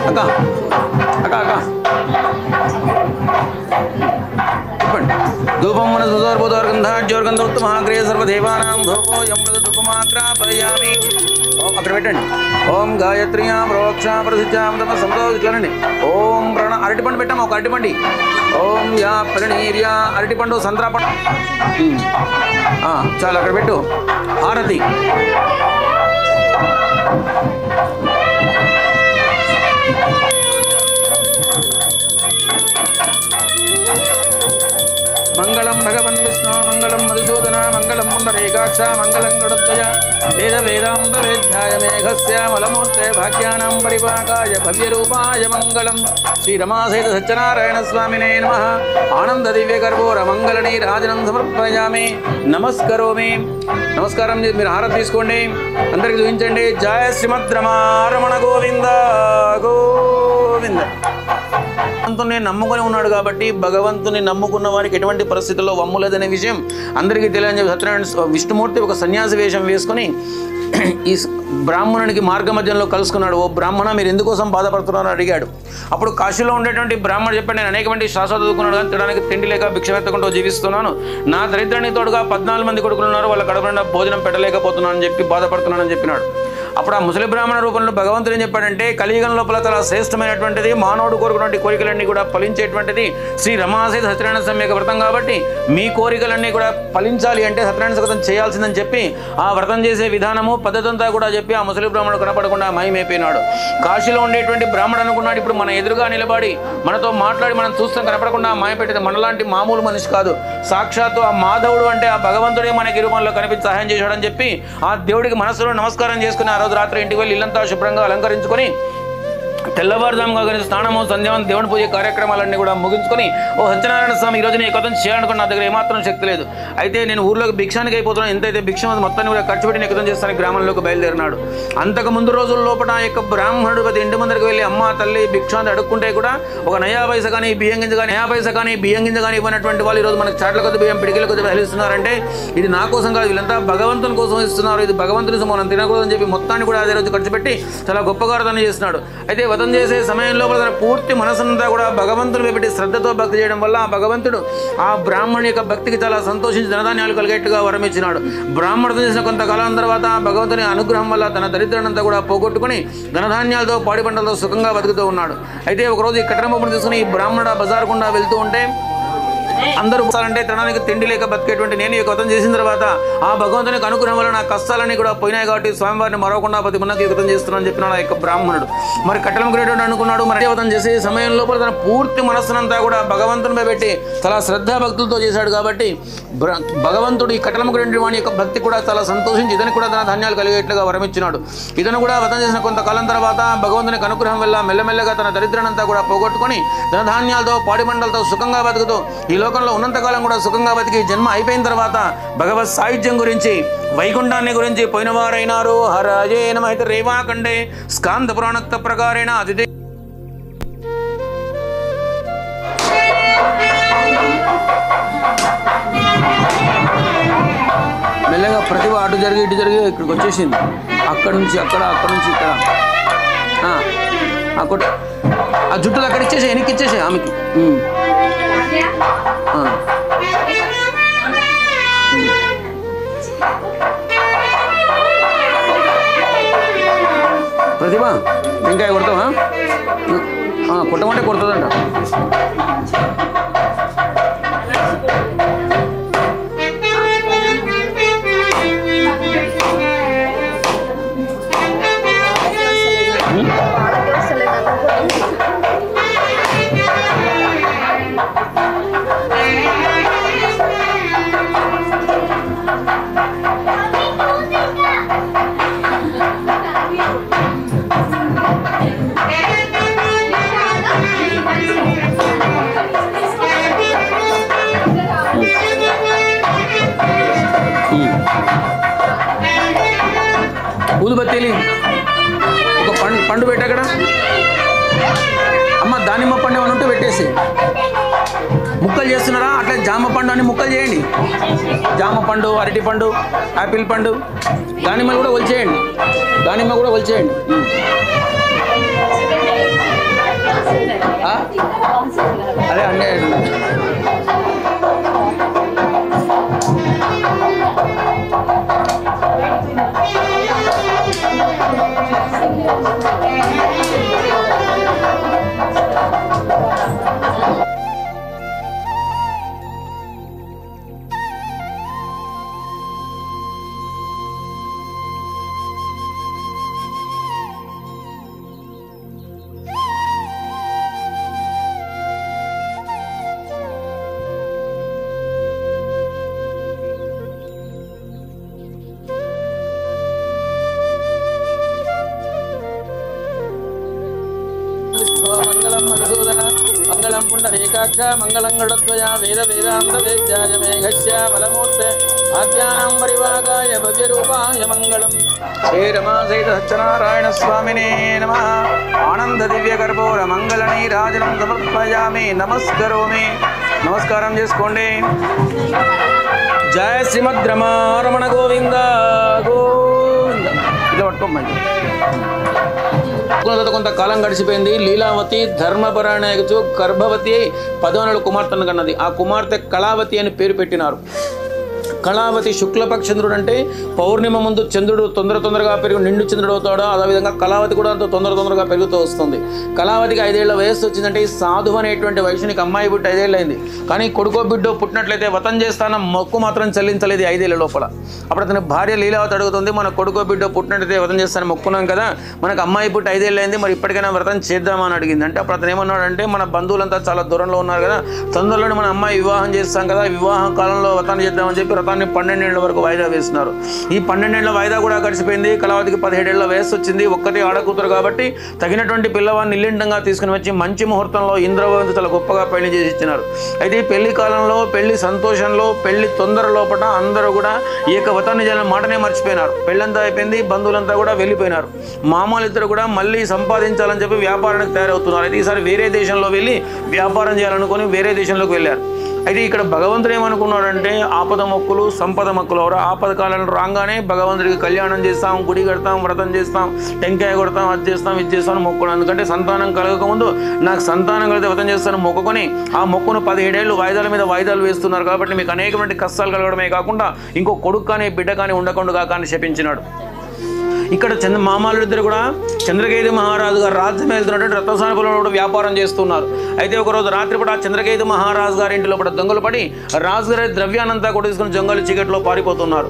అక్క అక్క అక్క చెప్పండి. ధూపం మన సుధోర్బోధోర్గంధాజ్యోర్గంధోత్తమాగ్రే సర్వదేవానాం ధూపో యమృత ధూపమాగ్రాపయామి. అక్కడ పెట్టండి. ఓం గాయత్ర్యా ప్రోక్షా ప్రసిద్ధాం తమ సంతో ఇట్లానండి. ఓం ప్రణా అరటిపండు పెట్టాము, ఒక అరటిపండి. ఓం యా ప్రణీర్యా అరటిపండు సంత్రాపండు చాలు అక్కడ పెట్టు. హారతి మంగళం భగవన్ విష్ణు మంగళం మధుసూదన మంగళం పుండరీకాక్ష మంగళం గరుత్మజ వేద వేదాంత వేద్యాయ మేఘస్య మలమూర్తే భాగ్యానాం పరిపాకాయ భవ్యరూపాయ మంగళం శ్రీ రమాసహిత సత్యనారాయణ స్వామినే నమః ఆనంద దివ్య కర్పూర మంగళ నీరాజనం సమర్పయామి నమస్కరోమి. నమస్కారం మీరు హారతి తీసుకోండి, అందరికి చూపించండి. జయ శ్రీమద్ రమణ గోవింద గోవింద. భగవంతుని నమ్ముకొని ఉన్నాడు కాబట్టి భగవంతుని నమ్ముకున్న వారికి ఎటువంటి పరిస్థితుల్లో వమ్ము లేదనే విషయం అందరికీ తెలియని చెప్పి సత్యనారాయణ విష్ణుమూర్తి ఒక సన్యాసి వేషం వేసుకొని ఈ బ్రాహ్మణునికి మార్గ మధ్యంలో కలుసుకున్నాడు. ఓ బ్రాహ్మణ, మీరు ఎందుకోసం బాధపడుతున్నారని అడిగాడు. అప్పుడు కాశీలో ఉండేటువంటి బ్రాహ్మణుడు చెప్పాడు, నేను అనేక మంది శాస్త్రాలు చదువుకున్నాడు కానీ తినడానికి తిండి లేక భిక్షమెత్తకుండా జీవిస్తున్నాను. నా దరిద్రానికి తోడుగా 14 మంది కొడుకులు ఉన్నారు, వాళ్ళ కడుపున భోజనం పెట్టలేకపోతున్నాను అని చెప్పి బాధపడుతున్నానని చెప్పినాడు. అప్పుడు ఆ ముసలి బ్రాహ్మణ రూపంలో భగవంతుడు ఏం చెప్పాడంటే, కలియుగం లోపల చాలా శ్రేష్టమైనటువంటిది మానవుడు కోరుకున్నటువంటి కోరికలన్నీ కూడా ఫలించేటువంటిది శ్రీ రమాసహిత సత్యనారాయణ స్వామి యొక్క వ్రతం కాబట్టి మీ కోరికలన్నీ కూడా ఫలించాలి అంటే సత్యనారాయణ వ్రతం చేయాల్సిందని చెప్పి ఆ వ్రతం చేసే విధానము పద్ధతి అంతా కూడా చెప్పి ఆ ముసలి బ్రాహ్మణుడు కనపడకుండా మాయమైపోయినాడు. కాశీలో ఉండేటువంటి బ్రాహ్మణుడు అనుకున్నాడు, ఇప్పుడు మన ఎదురుగా నిలబడి మనతో మాట్లాడి మనం చూస్తాం కనపడకుండా మాయపెట్టేది మనలాంటి మామూలు మనిషి కాదు, సాక్షాత్తు ఆ మాధవుడు అంటే ఆ భగవంతుడే మనకి రూపంలో కనిపించి సహాయం చేశాడని చెప్పి ఆ దేవుడికి మనసులో నమస్కారం చేసుకుని ఆ రోజు రాత్రి ఇంటికి వెళ్ళి ఇల్లంతా శుభ్రంగా అలంకరించుకొని తెల్లవారుజాముగా కలిసి స్నానము సంధ్యావం దేవుని పూజ కార్యక్రమాలన్నీ కూడా ముగించుకొని, ఓ సత్యనారాయణ స్వామి ఈరోజు నేను కథం చేయాలనుకున్న నా దగ్గర ఏమాత్రం శక్తి లేదు, అయితే నేను ఊర్లోకి భిక్షానికి అయిపోతున్నాను, ఎంతైతే భిక్ష మొత్తాన్ని కూడా ఖర్చు పెట్టి నేను కథం చేస్తాను గ్రామంలోకి బయలుదేరినాడు. అంతకు ముందు రోజుల లోపల ఆ యొక్క బ్రాహ్మణుడు ప్రతి ఇంటి ముందరికి వెళ్ళి అమ్మ తల్లి భిక్ష అని అడుక్కుంటే కూడా ఒక నయా పైస కానీ బియ్యం గింజ కానీ బియ్యం గింజ కానీ ఇవ్వనటువంటి వాళ్ళు ఈరోజు మనకు చాట్ల కొద్ది బియ్యం పిడికిల కొద్ది హెలిస్తున్నారంటే ఇది నా కోసం కాదు, వీళ్ళంతా భగవంతుని కోసం ఇస్తున్నారు, ఇది భగవంతుని మనం తినకూడదని చెప్పి మొత్తాన్ని కూడా అదే రోజు ఖర్చు పెట్టి చాలా గొప్పగా అర్థం చేస్తున్నాడు. అయితే వ్రతం చేసే సమయంలో తన పూర్తి మనసంతా కూడా భగవంతుని పెట్టి శ్రద్ధతో భక్తి చేయడం వల్ల ఆ భగవంతుడు ఆ బ్రాహ్మణుని యొక్క భక్తికి చాలా సంతోషించి ధనధాన్యాలు కలిగేట్టుగా వరం ఇచ్చినాడు. బ్రాహ్మణుడు చేసిన కొంతకాలం తర్వాత భగవంతుని అనుగ్రహం వల్ల తన దరిద్రానంతా కూడా పోగొట్టుకుని ధనధాన్యాలతో పాడి పంటలతో సుఖంగా బతుకుతూ ఉన్నాడు. అయితే ఒకరోజు ఈ కట్టెల మొప్పును తీసుకుని ఈ బ్రాహ్మణుడు బజార్ గుండా వెళ్తూ ఉంటే అందరూ అంటే తినడానికి తిండి లేక బతికేటువంటి నేను ఈ వ్రతం చేసిన తర్వాత ఆ భగవంతునికి అనుగ్రహం వల్ల నా కష్టాలన్నీ కూడా పోయినాయి కాబట్టి స్వామివారిని మరవకుండా ప్రతి మనకి వ్రతం చేస్తున్నాను చెప్పినాడు ఆ యొక్క బ్రాహ్మణుడు. మరి కట్టెల ముగ్గురేటువంటి అనుకున్నాడు. మరి వ్రతం చేసే సమయం లోపల తన పూర్తి మనస్సునంతా కూడా భగవంతునిపై పెట్టి చాలా శ్రద్ధా భక్తులతో చేశాడు కాబట్టి భగవంతుడు ఈ కట్టెల ముగ్గురేటువంటి వాని యొక్క భక్తి కూడా చాలా సంతోషించి ఇతనికి కూడా తన ధాన్యాలు కలిగేట్లుగా వరమిచ్చినాడు. ఇతను కూడా వ్రతం చేసిన కొంతకాలం తర్వాత భగవంతునికి అనుగ్రహం వల్ల మెల్లమెల్లగా తన దరిద్రానంతా కూడా పోగొట్టుకొని ధనధాన్యాలతో పాడి మండలతో సుఖంగా బతుకుతూ ఈ లోకంలో ఉన్నంతకాలం కూడా సుఖంగా బతికి జన్మ అయిపోయిన తర్వాత భగవత్ సాహిత్యం గురించి వైకుంఠాన్ని గురించి పోయినవారైనారు. హరాజే నమః రేవాఖండే స్కాంద పురాణోక్త ప్రకారేణ అతిథి మెల్లగా ప్రతిభ అటు జరిగి ఇటు జరిగి ఇక్కడికి వచ్చేసింది. అక్కడి నుంచి అక్కడ, అక్కడి నుంచి ఇక్కడ ఆ జుట్టులు అక్కడ ఇచ్చేసే వెనక్కి ఇచ్చేసే ఆమెకి. ప్రతిభ వెంకాయ కొడతావా? కొట్టమంటే కొడుతుందంట. ఊదుబత్తీలు ఒక పండు పెట్టక్కడ అమ్మ దానిమ్మ పండు ఏమైనా ఉంటే పెట్టేసి ముక్కలు చేస్తున్నారా అట్లా జామ పండు అని ముక్కలు చేయండి. జామ పండు, అరటి పండు, యాపిల్ పండు, దానిమ్మ కూడా ఒలిచేయండి. దానిమ్మ కూడా ఒలిచేయండి. అదే అంటే పుండరీకాక్ష మంగళంగళద్వయ వేద వేదాంత వేద్యాయ మేఘస్య బలమూర్తే ఆద్యానాం పరివాగాయ భవ్యరూపాయ మంగళం. శ్రీ రమా సహిత సత్యనారాయణ స్వామినే నమః. ఆనంద దివ్య కర్పూర మంగళ నీరాజనం సమర్పయామి. నమస్కరోమి. నమస్కారం చేసుకోండి. జయ శ్రీమద్ రమణ గోవింద గోవింద. ఇలా పట్టుకోమండి. కొంతకాలం గడిచిపోయింది. లీలావతి ధర్మపరాయణకు గర్భవతి 10వ నెల కుమార్తెను కన్నది. ఆ కుమార్తె కళావతి అని పేరు పెట్టినారు. కళావతి శుక్లపక్ష చంద్రుడు అంటే పౌర్ణిమ ముందు చంద్రుడు తొందరగా పెరుగు నిండు చంద్రుడు అవుతాడో అదేవిధంగా కళావతి కూడా అంత తొందరగా పెరుగుతూ వస్తుంది. కళావతికి 5 ఏళ్ల వయస్సు వచ్చిందంటే ఈ సాధు అనేటువంటి వయసునికి అమ్మాయి పుట్టి 5 ఏళ్ళు అయింది. కానీ కొడుకో బిడ్డో పుట్టినట్లయితే వతం చేస్తాన మొక్కు మాత్రం చెల్లించలేదు 5 ఏళ్ల లోపల. అప్పుడు అతని భార్య లీలావతి అడుగుతుంది, మన కొడుకో బిడ్డో పుట్టినట్లయితే వతం చేస్తాను మొక్కున్నాం కదా, మనకు అమ్మాయి పుట్టి 5 ఏళ్ళు అయింది, మరి ఇప్పటికైనా వ్రతం చేద్దామని అడిగింది. అంటే అప్పుడు అతను ఏమన్నాడంటే, మన బంధువులంతా చాలా దూరంలో ఉన్నారు కదా, తొందరలోనే మన అమ్మాయి వివాహం చేస్తాం కదా, వివాహం కాలంలో వ్రతాన్ని చేద్దామని చెప్పి వ్రతాన్ని 12 ఏళ్ల వరకు వాయిదా వేస్తున్నారు. ఈ 12 ఏళ్ల వాయిదా కూడా గడిచిపోయింది. కళావతికి 17 ఏళ్ల వయస్సు వచ్చింది. ఒక్కటి ఆడకూతురు కాబట్టి తగినటువంటి పిల్లవాడిని నిల్లిండంగా తీసుకుని వచ్చి మంచి ముహూర్తంలో ఇంద్రవంతు చాలా గొప్పగా పెళ్లి చేసి ఇచ్చినారు. అయితే ఈ పెళ్లి కాలంలో, పెళ్లి సంతోషంలో, పెళ్లి తొందర లోపల అందరూ కూడా ఈ యొక్క వ్రతాన్ని చేయాలని మాటనే మర్చిపోయినారు. పెళ్ళంతా అయిపోయింది, బంధువులంతా కూడా వెళ్ళిపోయినారు. మామూలు ఇద్దరు కూడా మళ్ళీ సంపాదించాలని చెప్పి వ్యాపారానికి తయారవుతున్నారు. అయితే ఈసారి వేరే దేశంలో వెళ్ళి వ్యాపారం చేయాలనుకుని వేరే దేశంలోకి వెళ్ళారు. అయితే ఇక్కడ భగవంతుడు ఏమనుకున్నాడంటే, ఆపద మొక్కులు సంపద మొక్కులు. ఎవరు ఆపద కాలంలో రాగానే భగవంతుడికి కళ్యాణం చేస్తాం, గుడి కడతాం, వ్రతం చేస్తాం, టెంకాయ కొడతాం, అది చేస్తాం, ఇది చేస్తాం మొక్కుడు. ఎందుకంటే సంతానం కలగకముందు నాకు సంతానం కలిగితే వ్రతం చేస్తాను మొక్కుకొని ఆ మొక్కును 17 ఏళ్ళు వాయిదాల మీద వాయిదాలు వేస్తున్నారు కాబట్టి మీకు అనేకమైన కష్టాలు కలగడమే కాకుండా ఇంకో కొడుకు కానీ బిడ్డ కానీ ఉండకుండా కానీ శపించినాడు. ఇక్కడ మామాలిద్దరు కూడా చంద్రకేతు మహారాజు గారు రాజ్యం వెళ్తున్నటువంటి రత్నసానిపురంలో కూడా వ్యాపారం చేస్తున్నారు. అయితే ఒకరోజు రాత్రిపూట చంద్రకేతు మహారాజు గారి ఇంటిలో కూడా దొంగలు పడి రాజుగారి ద్రవ్యానంతా కూడా తీసుకుని దొంగలు చీకట్లో పారిపోతున్నారు.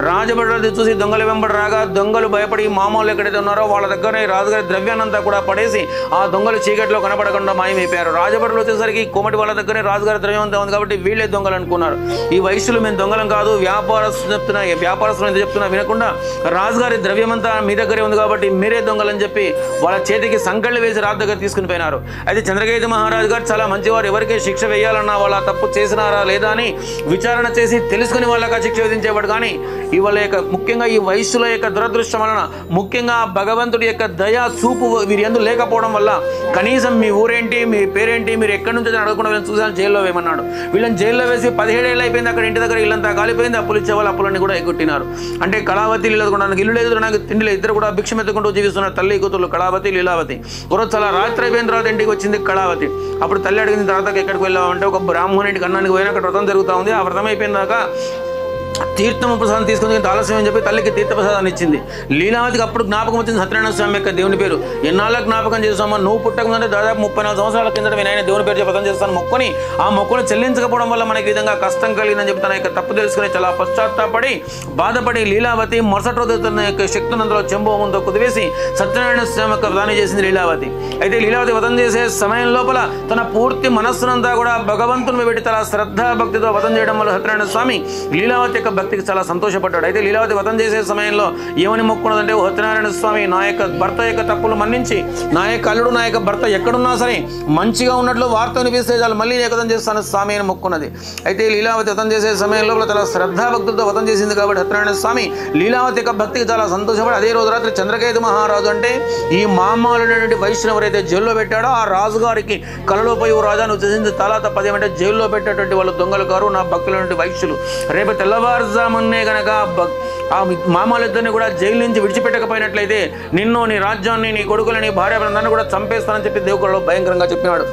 రాజభటులు చూసి దొంగలు వెంబడి రాగా దొంగలు భయపడి మామూలు ఎక్కడైతే ఉన్నారో వాళ్ళ దగ్గర రాజుగారి ద్రవ్యానంతా కూడా పడేసి ఆ దొంగలు చీకట్లో కనపడకుండా మాయమైపోయారు. రాజభటులు వచ్చేసరికి కోమటి వాళ్ళ దగ్గరే రాజుగారి ద్రవ్యం అంతా ఉంది కాబట్టి వీళ్ళే దొంగలు అనుకున్నారు. ఈ వయసులో మేము దొంగలం కాదు, వ్యాపారస్తులు చెప్తున్నా వినకుండా రాజుగారి ద్రవ్యమంతా మీ దగ్గరే ఉంది కాబట్టి మీరే దొంగలని చెప్పి వాళ్ళ చేతికి సంకళ్ళు వేసి రాజు దగ్గర తీసుకుని పోయినారు. అయితే చంద్రకేతు మహారాజు గారు చాలా మంచివారు, ఎవరికే శిక్ష వేయాలన్నా వాళ్ళ తప్పు చేసినారా లేదా అని విచారణ చేసి తెలుసుకుని వాళ్ళకి శిక్ష విధించేవాడు. కానీ ఇవాళ యొక్క ముఖ్యంగా ఈ వయస్సుల యొక్క దురదృష్టం వలన, ముఖ్యంగా భగవంతుడి యొక్క దయా చూపు వీరి యందు లేకపోవడం వల్ల కనీసం మీ ఊరేంటి, మీ పేరేంటి, మీరు ఎక్కడి నుంచి అడగకుండా వీళ్ళని చూసాను జైల్లో వేయమన్నాడు. వీళ్ళని జైల్లో వేసి 17 ఏళ్ళు అయిపోయింది. అక్కడ ఇంటి దగ్గర ఇల్లంతా కాలిపోయింది. అప్పులు ఇచ్చే వాళ్ళు అప్పులన్నీ కూడా ఎగ్గొట్టినారు. అంటే కళావతి లీలావతి ఇల్లు లేదు, నాకు తిండి లేదు, ఇద్దరు కూడా భిక్షం ఎత్తుకుంటూ జీవిస్తున్నారు. తల్లి కూతురు కళావతి లీలావతి. ఒకరోజు చాలా రాత్రి అయిపోయిన తర్వాత ఇంటికి వచ్చింది కళావతి. అప్పుడు తల్లి అడిగిన తర్వాత ఎక్కడికి వెళ్ళామంటే ఒక బ్రాహ్మణుడికి అన్నానికి పోయినా అక్కడ వ్రతం జరుగుతూ ఉంది. ఆ వ్రతం అయిపోయినాక తీర్థమ ప్రసాదం తీసుకుని ఆలస్యం అని చెప్పి తల్లికి తీర్థప్రసాదాన్ని ఇచ్చింది. లీలావతికి అప్పుడు జ్ఞాపకం వచ్చింది సత్యనారాయణ స్వామి యొక్క దేవుని పేరు. ఎన్నాళ్ళ జ్ఞాపకం చేస్తామా, నువ్వు పుట్టకముందంటే దాదాపు 34 సంవత్సరాల కిందట వినాయన దేవుని పేరు వ్రతం చేస్తాను మొక్కుని ఆ మొక్కును చెల్లించకపోవడం వల్ల మనకి విధంగా కష్టం కలిగిందని చెప్పి తన యొక్క తప్పు తెలుసుకుని చాలా పశ్చాత్తాపడి బాధపడి లీలావతి మరుసటి రోజు తన యొక్క శక్తిని అందులో చెంబు ముందు కుదివేసి సత్యనారాయణ స్వామి యొక్క వ్రతాన్ని చేసింది లీలావతి. అయితే లీలావతి వ్రతం చేసే సమయం లోపల తన పూర్తి మనస్సునంతా కూడా భగవంతుని పెట్టి తన శ్రద్ధ భక్తితో వ్రతం చేయడం వల్ల సత్యనారాయణ స్వామి లీలావతి యొక్క భక్తికి చాలా సంతోషపడ్డాడు. అయితే లీలావతి వ్రతం చేసే సమయంలో ఏమని మొక్కున్నదంటే, సత్యనారాయణ స్వామి నా యొక్క భర్త యొక్క తప్పులు మన్నించి నా యొక్క అల్లుడు నా యొక్క భర్త ఎక్కడున్నా సరే మంచిగా ఉన్నట్లు వార్త వినిపిస్తే చాలు మళ్ళీ నేను వ్రతం చేస్తాను స్వామి అని మొక్కున్నది. అయితే లీలావతి వ్రతం చేసే సమయంలో చాలా శ్రద్ధాభక్తులతో వ్రతం చేసింది కాబట్టి సత్యనారాయణ స్వామి లీలావతి యొక్క భక్తికి చాలా సంతోషపడి అదే రోజు రాత్రి చంద్రకేతు మహారాజు అంటే ఈ మామూలైనటువంటి వైష్ణవు ఎవరైతే జైల్లో పెట్టాడో ఆ రాజుగారికి కలలో పోయి రాజా నువ్వు చేసింది తలాత 10 అంటే జైల్లో పెట్టేటువంటి వాళ్ళు దొంగలు గారు నా భక్తులైనటువంటి వైశ్యులు. రేపు తెల్లవారుజామున్నే గనక ఆ మామూలిద్దరిని కూడా జైలు నుంచి విడిచిపెట్టకపోయినట్లయితే నిన్ను, నీ రాజ్యాన్ని, నీ కొడుకులని, భార్య బృందాన్ని కూడా చంపేస్తానని చెప్పి దేవుళ్ళలో భయంకరంగా చెప్పినాడు.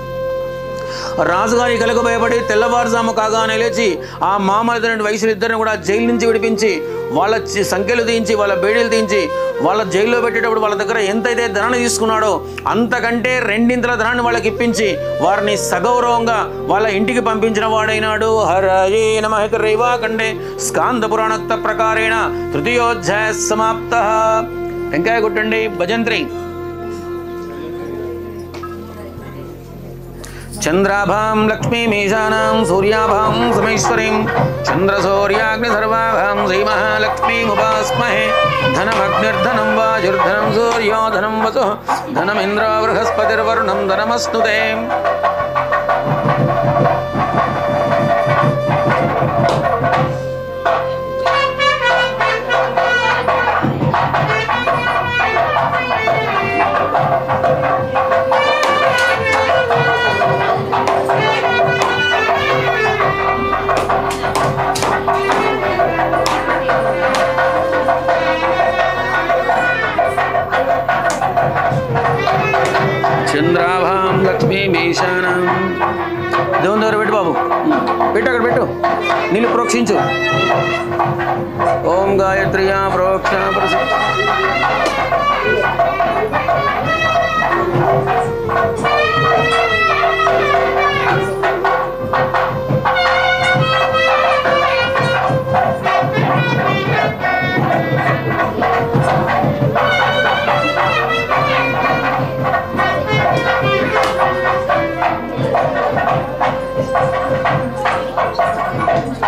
రాజుగారి కలకు భయపడి తెల్లవారుజాము కాగానే లేచి ఆ మామూలు వయసులు ఇద్దరిని కూడా జైలు నుంచి విడిపించి వాళ్ళ సంఖ్యలు తీయించి వాళ్ళ బేడీలు తీయించి వాళ్ళ జైల్లో పెట్టేటప్పుడు వాళ్ళ దగ్గర ఎంతైతే ధనాన్ని తీసుకున్నాడో అంతకంటే 2 ధనాన్ని వాళ్ళకి ఇప్పించి వారిని సగౌరవంగా వాళ్ళ ఇంటికి పంపించిన వాడైనాడు. హరయే నమః రైవాకండే స్కాంద పురాణోక్త ప్రకారేణ తృతీయోధ్యాయ సమాప్త. టెంకాయ కొట్టండి భజంత్రి. చంద్రాభాం లక్ష్మీమీశానాం సూర్యాభాం సమేశ్వరీం చంద్రసూర్యాగ్ని సర్వాభాం శ్రీమహాలక్ష్మీముపాస్మహే. ధనమగ్నిర్ధనం వాయుర్ధనం సూర్యో ధనం వసు ధనమింద్రో బృహస్పతిర్వరుణం ధనమస్తుతే. నీళ్ళు ప్రోక్షించు. ఓం గాయత్రియా ప్రోక్ష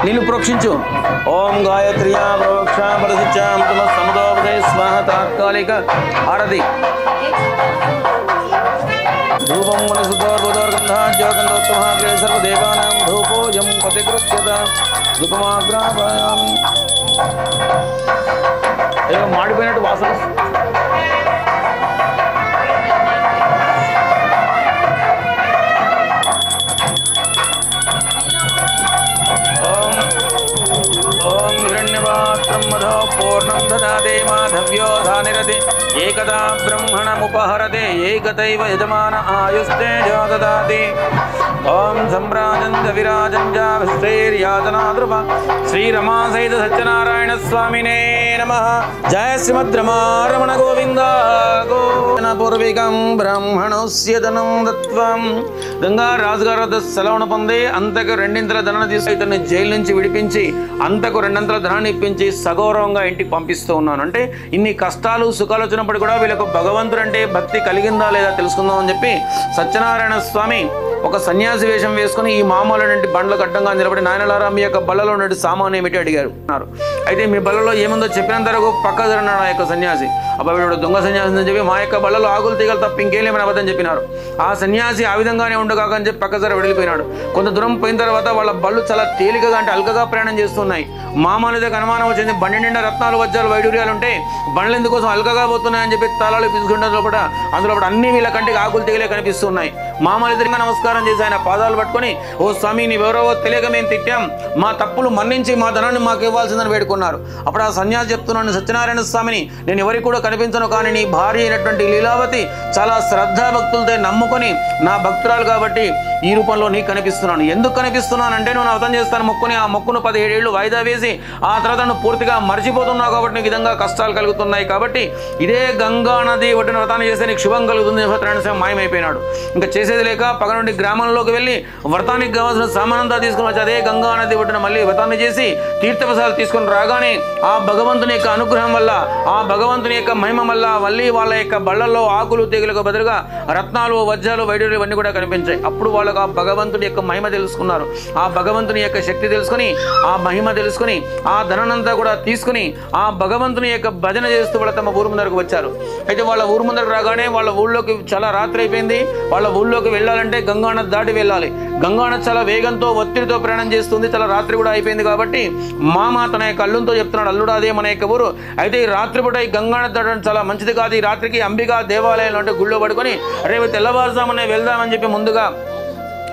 నీళ్ళు ప్రోక్షించు. ఓం గాయత్రియా ప్రోక్షాం ప్రసిద్ధాం తమ సముదోపదే స్వాహ తాత్కాలిక ఆరతి. ధూపం మనసుదోర్బోదోర్గంధాజ్యోగంధోత్తమాగ్రే సర్వదేవానాం ధూపోజం ప్రతిగృహ్యత ధూపమాగ్రాపయామి. ఏదో మాడిపోయినట్టు వాసన. ఓం హిరణ్యపాత్రం మధో పూర్ణం దదాతే మాధవ్యో ధానిరతే ఏకదా బ్రహ్మణముపహరతే ఏకతైవ యజమాన ఆయుస్తేజో దదాతి. ఓం సంరాజంజ విరాజంజ శ్రీర్యాతనాద్రువ శ్రీరమాసైత సత్యనారాయణ స్వామినే నమః. జయ శ్రీమద్రమారమణ గోవింద పూర్వికం బ్రాహ్మణోస్య ధనం దత్వం. గంగా రాజుగారు సెలవును పొంది అంతకు రెండింతల ధనాన్ని తీసుకు ఇతన్ని జైలు నుంచి విడిపించి అంతకు రెండంతల ధనాన్ని ఇప్పించి సగౌరవంగా ఇంటికి పంపిస్తూ ఉన్నాను. అంటే ఇన్ని కష్టాలు సుఖాలు వచ్చినప్పుడు కూడా వీళ్ళకు భగవంతుడు అంటే భక్తి కలిగిందా లేదా తెలుసుకుందాం అని చెప్పి సత్యనారాయణ స్వామి ఒక సన్యాసి వేషం వేసుకుని ఈ మామూలు బండ్లకు అడ్డంగా నిలబడి, నాయనలారా మీ యొక్క బల్లలో ఉన్నట్టు సామాను ఏమిటి అడిగారు. అయితే మీ బల్లలో ఏముందో చెప్పినంత వరకు పక్క జరన్నాడు ఆ యొక్క సన్యాసి. అబ్బా వీడు దొంగ సన్యాసి అని చెప్పి మా యొక్క బల్లలో ఆకులు తీగలు తప్ప ఇంకేలేమని అబద్ధం చెప్పినారు. ఆ సన్యాసి ఆ విధంగానే ఉండగాక అని చెప్పి పక్క జర వెళ్ళిపోయినాడు. కొంత దూరం పోయిన తర్వాత వాళ్ళ బళ్ళు చాలా తేలికగా అంటే అల్కగా ప్రయాణం చేస్తున్నాయి. మామూలుగా అనుమానం వచ్చింది, బండి నిండా రత్నాలు వజ్రాలు వైడూర్యాలు ఉంటే బండ్లు ఎందుకోసం అల్కగా పోతున్నాయని చెప్పి తాళాలు పిసుకుంటారు. లోపల అందులో అన్ని వీళ్ళ కంటికి ఆకులు తీగలే కనిపిస్తున్నాయి. మామూలు ఎదురుగా నమస్కారం చేసి ఆయన పాదాలు పట్టుకొని, ఓ స్వామి నీవెవరో తెలియక మేము తిట్టాం, మా తప్పులు మన్నించి మా ధనాన్ని మాకు ఇవ్వాల్సిందని వేడుకున్నారు. అప్పుడు ఆ సన్యాసి చెప్తున్నాను, సత్యనారాయణ స్వామిని నేను ఎవరికి కూడా కనిపించను, కానీ నీ భార్య అయినటువంటి లీలావతి చాలా శ్రద్ధాభక్తులతో నమ్ముకొని నా భక్తురాలు కాబట్టి ఈ రూపంలో నీకు కనిపిస్తున్నాను. ఎందుకు కనిపిస్తున్నానంటే నువ్వు నా వ్రతం చేస్తాను మొక్కుని ఆ మొక్కును 17 ఏళ్ళు వాయిదా వేసి ఆ తర్వాత నువ్వు పూర్తిగా మర్చిపోతున్నావు కాబట్టి నీకు విధంగా కష్టాలు కలుగుతున్నాయి. కాబట్టి ఇదే గంగా నది ఒడ్డున వ్రతాన్ని చేస్తే నీకు శుభం కలుగుతుంది. మాయమైపోయినాడు. ఇంకా చేసేది లేక పక్క నుండి గ్రామంలోకి వెళ్ళి వ్రతానికి కావాల్సిన సామానంతా తీసుకుని వచ్చి అదే గంగా నది ఒడ్డున మళ్ళీ వ్రతాన్ని చేసి తీర్థప్రసాదాలు తీసుకుని రాగానే ఆ భగవంతుని యొక్క అనుగ్రహం వల్ల, ఆ భగవంతుని యొక్క మహిమ వల్ల మళ్ళీ వాళ్ళ యొక్క బళ్ళల్లో ఆకులు తెగులకు బదులుగా రత్నాలు వజ్రాలు వైడూర్యాలు ఇవన్నీ కూడా కనిపించాయి. అప్పుడు వాళ్ళకు ఆ భగవంతుని యొక్క మహిమ తెలుసుకున్నారు. ఆ భగవంతుని యొక్క శక్తి తెలుసుకుని, ఆ మహిమ తెలుసుకుని, ఆ ధనానంతా కూడా తీసుకుని ఆ భగవంతుని యొక్క భజన చేస్తూ వాళ్ళ తమ ఊరు ముందరకు వచ్చారు. అయితే వాళ్ళ ఊరు ముందరకు రాగానే వాళ్ళ ఊళ్ళోకి చాలా రాత్రి అయిపోయింది. వాళ్ళ ఊళ్ళోకి వెళ్ళాలంటే గంగానది దాటి వెళ్ళాలి. గంగానది చాలా వేగంతో ఒత్తిడితో ప్రయాణం చేస్తుంది. చాలా రాత్రి కూడా అయిపోయింది కాబట్టి మామ తన యొక్క అల్లుతో చెప్తున్నాడు, అల్లుడు అదే మన యొక్క ఊరు, అయితే ఈ రాత్రిపూట ఈ గంగానది దాటడం చాలా మంచిది కాదు, ఈ రాత్రికి అంబికా దేవాలయంలో అంటే గుళ్ళో పడుకొని రేపు తెల్లవారుజామునే వెళ్దామని చెప్పి ముందుగా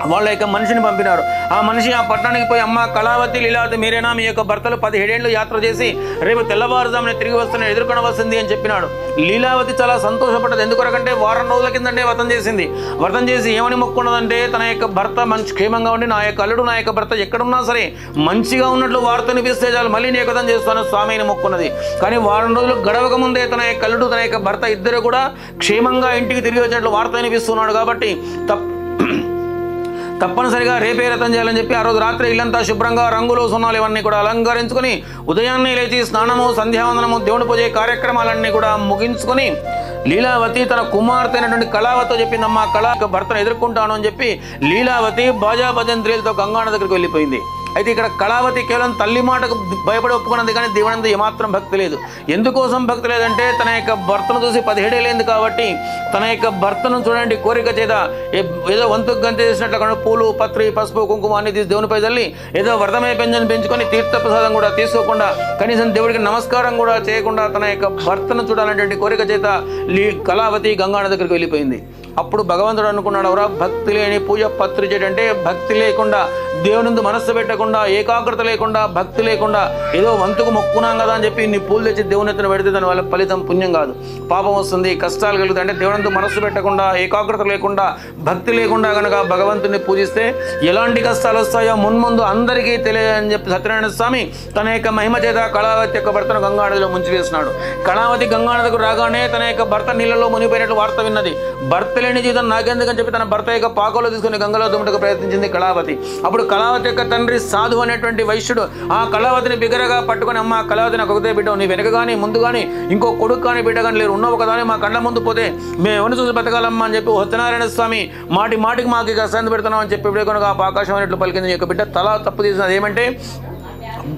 వాళ్ళ యొక్క మనిషిని పంపినారు. ఆ మనిషి ఆ పట్టణానికి పోయి, అమ్మ కళావతి లీలావతి మీరేనా, మీ యొక్క భర్తలు 17 ఏళ్ళు యాత్ర చేసి రేపు తెల్లవారుజామునే తిరిగి వస్తున్న ఎదుర్కొనవలసింది అని చెప్పినాడు. లీలావతి చాలా సంతోషపడ్డది. ఎందుకొరకంటే వారం రోజుల కిందంటే వ్రతం చేసింది. వ్రతం చేసి ఏమని మొక్కున్నదంటే తన యొక్క భర్త మంచి క్షేమంగా ఉండి నా యొక్క అల్లుడు నా యొక్క భర్త ఎక్కడున్నా సరే మంచిగా ఉన్నట్లు వార్త వినిపిస్తే చాలు మళ్ళీ నీ వ్రతం చేస్తాను స్వామిని మొక్కున్నది. కానీ వారం రోజులు గడవక ముందే తన యొక్క అల్లుడు తన యొక్క భర్త ఇద్దరు కూడా క్షేమంగా ఇంటికి తిరిగి వచ్చినట్లు వార్త వినిపిస్తున్నాడు. కాబట్టి తప్పనిసరిగా రేపే వ్రతం చేయాలని చెప్పి ఆ రోజు రాత్రి ఇల్లంతా శుభ్రంగా రంగులు సున్నాలు ఇవన్నీ కూడా అలంకరించుకొని ఉదయాన్నే లేచి స్నానము సంధ్యావందనము దేవుని పూజ కార్యక్రమాలన్నీ కూడా ముగించుకొని లీలావతి తన కుమార్తె అయినటువంటి కళావతితో చెప్పిందమ్మా, కళా భర్తను ఎదుర్కొంటాను అని చెప్పి లీలావతి బాజా భజంత్రీలతో గంగానది దగ్గరికి వెళ్ళిపోయింది. అయితే ఇక్కడ కళావతి కేవలం తల్లి మాటకు భయపడి ఒప్పుకున్నది, కానీ దేవునందు ఏమాత్రం భక్తి లేదు. ఎందుకోసం భక్తి లేదంటే తన యొక్క భర్తను చూసి 17 ఏళ్ళైంది కాబట్టి తన యొక్క భర్తను చూడండి కోరిక చేత ఏదో వంతుకు గంతి చేసినట్లు పూలు పత్రి పసుపు కుంకుమ అన్ని తీసి దేవునిపై తల్లి ఏదో వ్రతమే పెంచుకొని తీర్థప్రసాదం కూడా తీసుకోకుండా కనీసం దేవుడికి నమస్కారం కూడా చేయకుండా తన యొక్క భర్తను చూడాలనేటువంటి కోరిక చేత కళావతి గంగానది దగ్గరికి వెళ్ళిపోయింది. అప్పుడు భగవంతుడు అనుకున్నాడు, ఎవరా భక్తి లేని పూజ పత్రిచేట అంటే భక్తి లేకుండా, దేవుని మనస్సు పెట్టకుండా, ఏకాగ్రత లేకుండా, భక్తి లేకుండా ఏదో వంతుకు మొక్కున్నాం కదా అని చెప్పి నీ పూలు తెచ్చి దేవుని ఎత్తున పెడితే దాని వల్ల ఫలితం పుణ్యం కాదు, పాపం వస్తుంది, కష్టాలు కలుగుతాయి. అంటే దేవుని మనస్సు పెట్టకుండా, ఏకాగ్రత లేకుండా, భక్తి లేకుండా కనుక భగవంతుని పూజిస్తే ఎలాంటి కష్టాలు వస్తాయో మున్ముందు అందరికీ తెలియని చెప్పి సత్యనారాయణ స్వామి తన యొక్క మహిమ చేత కళావతి యొక్క భర్తను గంగానదిలో ముంచి వేసినాడు. కళావతి గంగానదికి రాగానే తన యొక్క భర్త నీళ్ళలో మునిగిపోయినట్లు వార్త విన్నది. భర్త లేని జీవితం నాకెందుకని చెప్పి తన భర్త యొక్క పాకలో తీసుకుని గంగలో దుమ్మటకు ప్రయత్నించింది కళావతి. అప్పుడు కళావతి యొక్క తండ్రి సాధు అనేటువంటి వైశ్యుడు ఆ కళావతిని బిగరగా పట్టుకుని, అమ్మ కళావతి నాకు ఒకటే బిడ్డ, నీ వెనక కానీ ముందు కానీ ఇంకో కొడుకు కానీ బిడ్డ కానీ లేరు, ఉన్నావు కదా మా కళ్ళ ముందు పోతే మేము ఎవరిని చూసి బతకాలమ్మా అని చెప్పి సత్యనారాయణ స్వామి మాటికి మాకు ఇక సంధి పెడుతున్నాం అని చెప్పి కనుక ఆ ఆకాశం అనేట్లు పలికింది. యొక్క బిడ్డ తల తప్పు తీసినది ఏమంటే